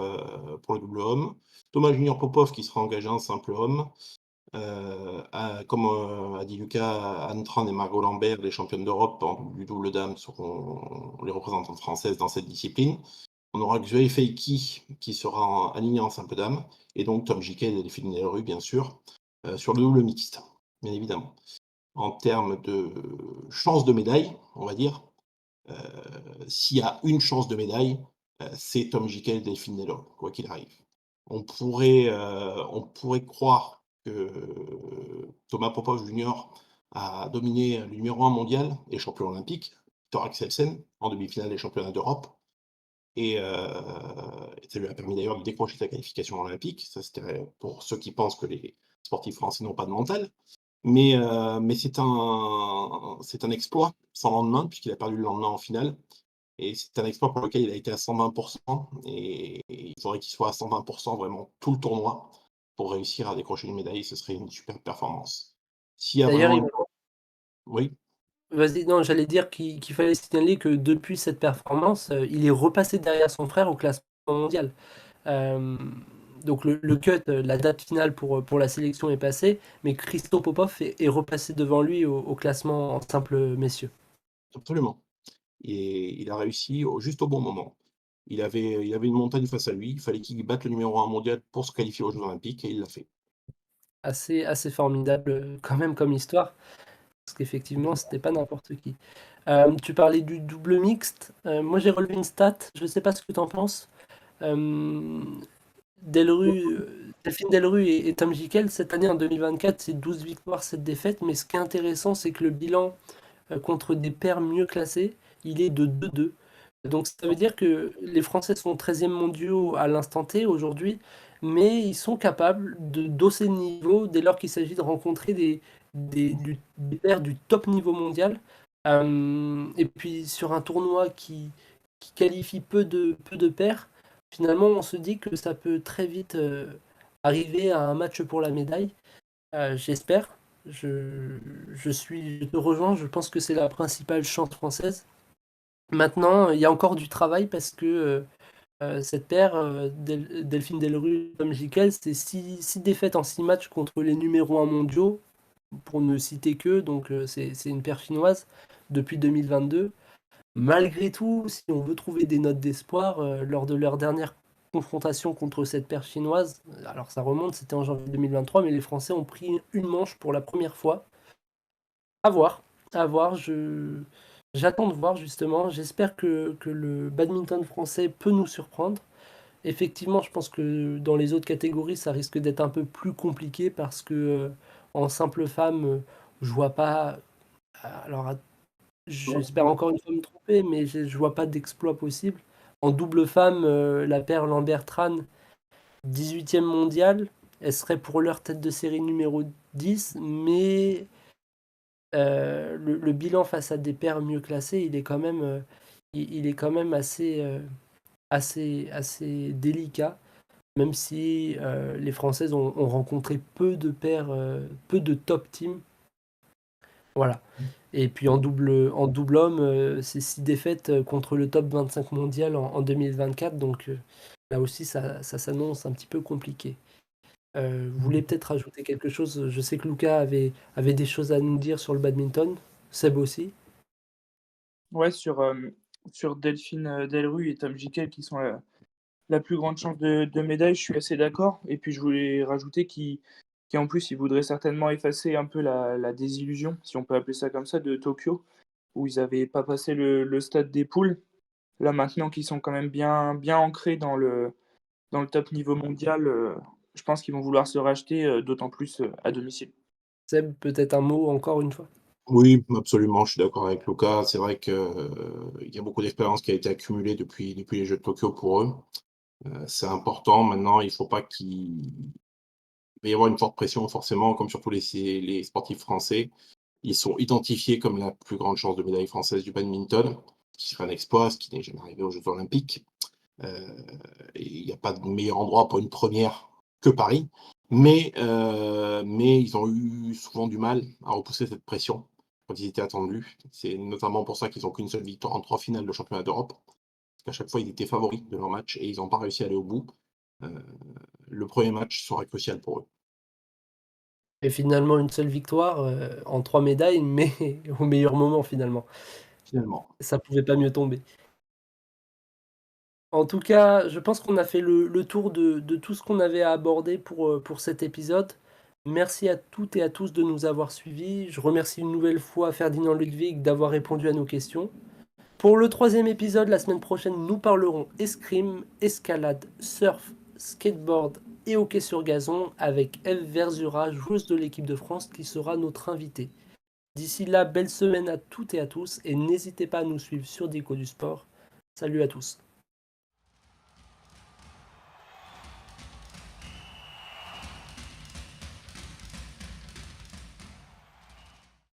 pour le double homme. Thomas Junior Popov qui sera engagé en simple homme. Comme, a dit Lucas, Anne Tran et Margot Lambert, les championnes d'Europe du double dames, seront les représentantes françaises dans cette discipline. On aura Xuey Feiki qui sera aligné en simple dames et donc Tom Jiquet et Delphine Delru, bien sûr, sur le double mixte, bien évidemment. En termes de chance de médaille, on va dire, s'il y a une chance de médaille, c'est Tom Jiquel et Delphine Delru, quoi qu'il arrive. On pourrait croire que Thomas Popov Junior a dominé le numéro 1 mondial et champion olympique, Victor Axelsen, en demi-finale des championnats d'Europe et ça lui a permis d'ailleurs de décrocher sa qualification olympique. Ça, c'était pour ceux qui pensent que les sportifs français n'ont pas de mental. Mais c'est un exploit sans lendemain, puisqu'il a perdu le lendemain en finale et c'est un exploit pour lequel il a été à 120 et il faudrait qu'il soit à 120 vraiment tout le tournoi pour réussir à décrocher une médaille. Ce serait une super performance. S'il y a D'ailleurs, vraiment oui? vas-y, non, j'allais dire qu'il fallait signaler que depuis cette performance, il est repassé derrière son frère au classement mondial. Euh, donc le cut, la date finale pour la sélection est passée, mais Christo Popov est repassé devant lui au classement en simple messieurs. Absolument. Et il a réussi juste au bon moment. Il avait une montagne face à lui, il fallait qu'il batte le numéro 1 mondial pour se qualifier aux Jeux olympiques et il l'a fait. Assez formidable quand même comme histoire, parce qu'effectivement, c'était pas n'importe qui. Tu parlais du double mixte. Moi, j'ai relevé une stat, je sais pas ce que tu en penses. Delphine Delru et Tom Jikel, cette année en 2024, c'est 12 victoires, 7 défaites. Mais ce qui est intéressant, c'est que le bilan contre des pairs mieux classés, il est de 2-2. Donc ça veut dire que les Français sont 13e mondiaux à l'instant T aujourd'hui, mais ils sont capables de d'hausser le niveau dès lors qu'il s'agit de rencontrer des pairs du top niveau mondial. Et puis sur un tournoi qui qualifie peu de pairs, finalement on se dit que ça peut très vite arriver à un match pour la médaille. J'espère. Je te rejoins, je pense que c'est la principale chance française. Maintenant, il y a encore du travail parce que cette paire, Delphine Delru, Tom Jikel, c'est 6 défaites en 6 matchs contre les numéros 1 mondiaux, pour ne citer que, donc c'est une paire finnoise depuis 2022. Malgré tout, si on veut trouver des notes d'espoir, lors de leur dernière confrontation contre cette paire chinoise, alors ça remonte, c'était en janvier 2023, mais les Français ont pris une manche pour la première fois. À voir, à voir, j'attends de voir justement. J'espère que le badminton français peut nous surprendre. Effectivement, je pense que dans les autres catégories, ça risque d'être un peu plus compliqué parce que en simple femme, je vois pas. Alors, j'espère encore une fois me tromper, mais je vois pas d'exploit possible. En double femme, la paire Lambert-Tran, 18e mondiale, elle serait pour l'heure tête de série numéro 10, mais le bilan face à des paires mieux classées, il est quand même assez délicat, même si les Françaises ont rencontré peu de top teams. Voilà. Et puis en double homme, c'est 6 défaites contre le top 25 mondial en 2024, donc là aussi ça s'annonce un petit peu compliqué. Vous voulez peut-être rajouter quelque chose? Je sais que Lucas avait des choses à nous dire sur le badminton. Seb aussi. Ouais, sur Delphine Delru et Tom Jikel qui sont la plus grande chance de médaille, je suis assez d'accord. Et puis je voulais rajouter en plus, ils voudraient certainement effacer un peu la désillusion, si on peut appeler ça comme ça, de Tokyo, où ils n'avaient pas passé le stade des poules. Là maintenant qu'ils sont quand même bien ancrés dans le top niveau mondial, je pense qu'ils vont vouloir se racheter, d'autant plus à domicile. Seb, peut-être un mot encore une fois. Oui, absolument, je suis d'accord avec Lucas. C'est vrai qu'il y a beaucoup d'expérience qui a été accumulée depuis les Jeux de Tokyo pour eux. C'est important. Maintenant, il faut pas qu'il va y avoir une forte pression forcément, comme sur tous les sportifs français. Ils sont identifiés comme la plus grande chance de médaille française du badminton, ce qui serait un exploit, ce qui n'est jamais arrivé aux Jeux olympiques. Et il n'y a pas de meilleur endroit pour une première que Paris. Mais ils ont eu souvent du mal à repousser cette pression quand ils étaient attendus. C'est notamment pour ça qu'ils n'ont qu'une seule victoire en 3 finales de championnat d'Europe. Parce qu'à chaque fois, ils étaient favoris de leur match et ils n'ont pas réussi à aller au bout. Le premier match sera crucial pour eux. Et finalement, une seule victoire en 3 médailles, mais au meilleur moment finalement. Finalement. Ça pouvait pas mieux tomber. En tout cas, je pense qu'on a fait le tour de tout ce qu'on avait à aborder pour cet épisode. Merci à toutes et à tous de nous avoir suivis. Je remercie une nouvelle fois Ferdinand Ludwig d'avoir répondu à nos questions. Pour le 3e épisode, la semaine prochaine, nous parlerons escrime, escalade, surf, skateboard et hockey sur gazon avec Eve Verzura, joueuse de l'équipe de France, qui sera notre invitée. D'ici là, belle semaine à toutes et à tous et n'hésitez pas à nous suivre sur Déco du Sport. Salut à tous.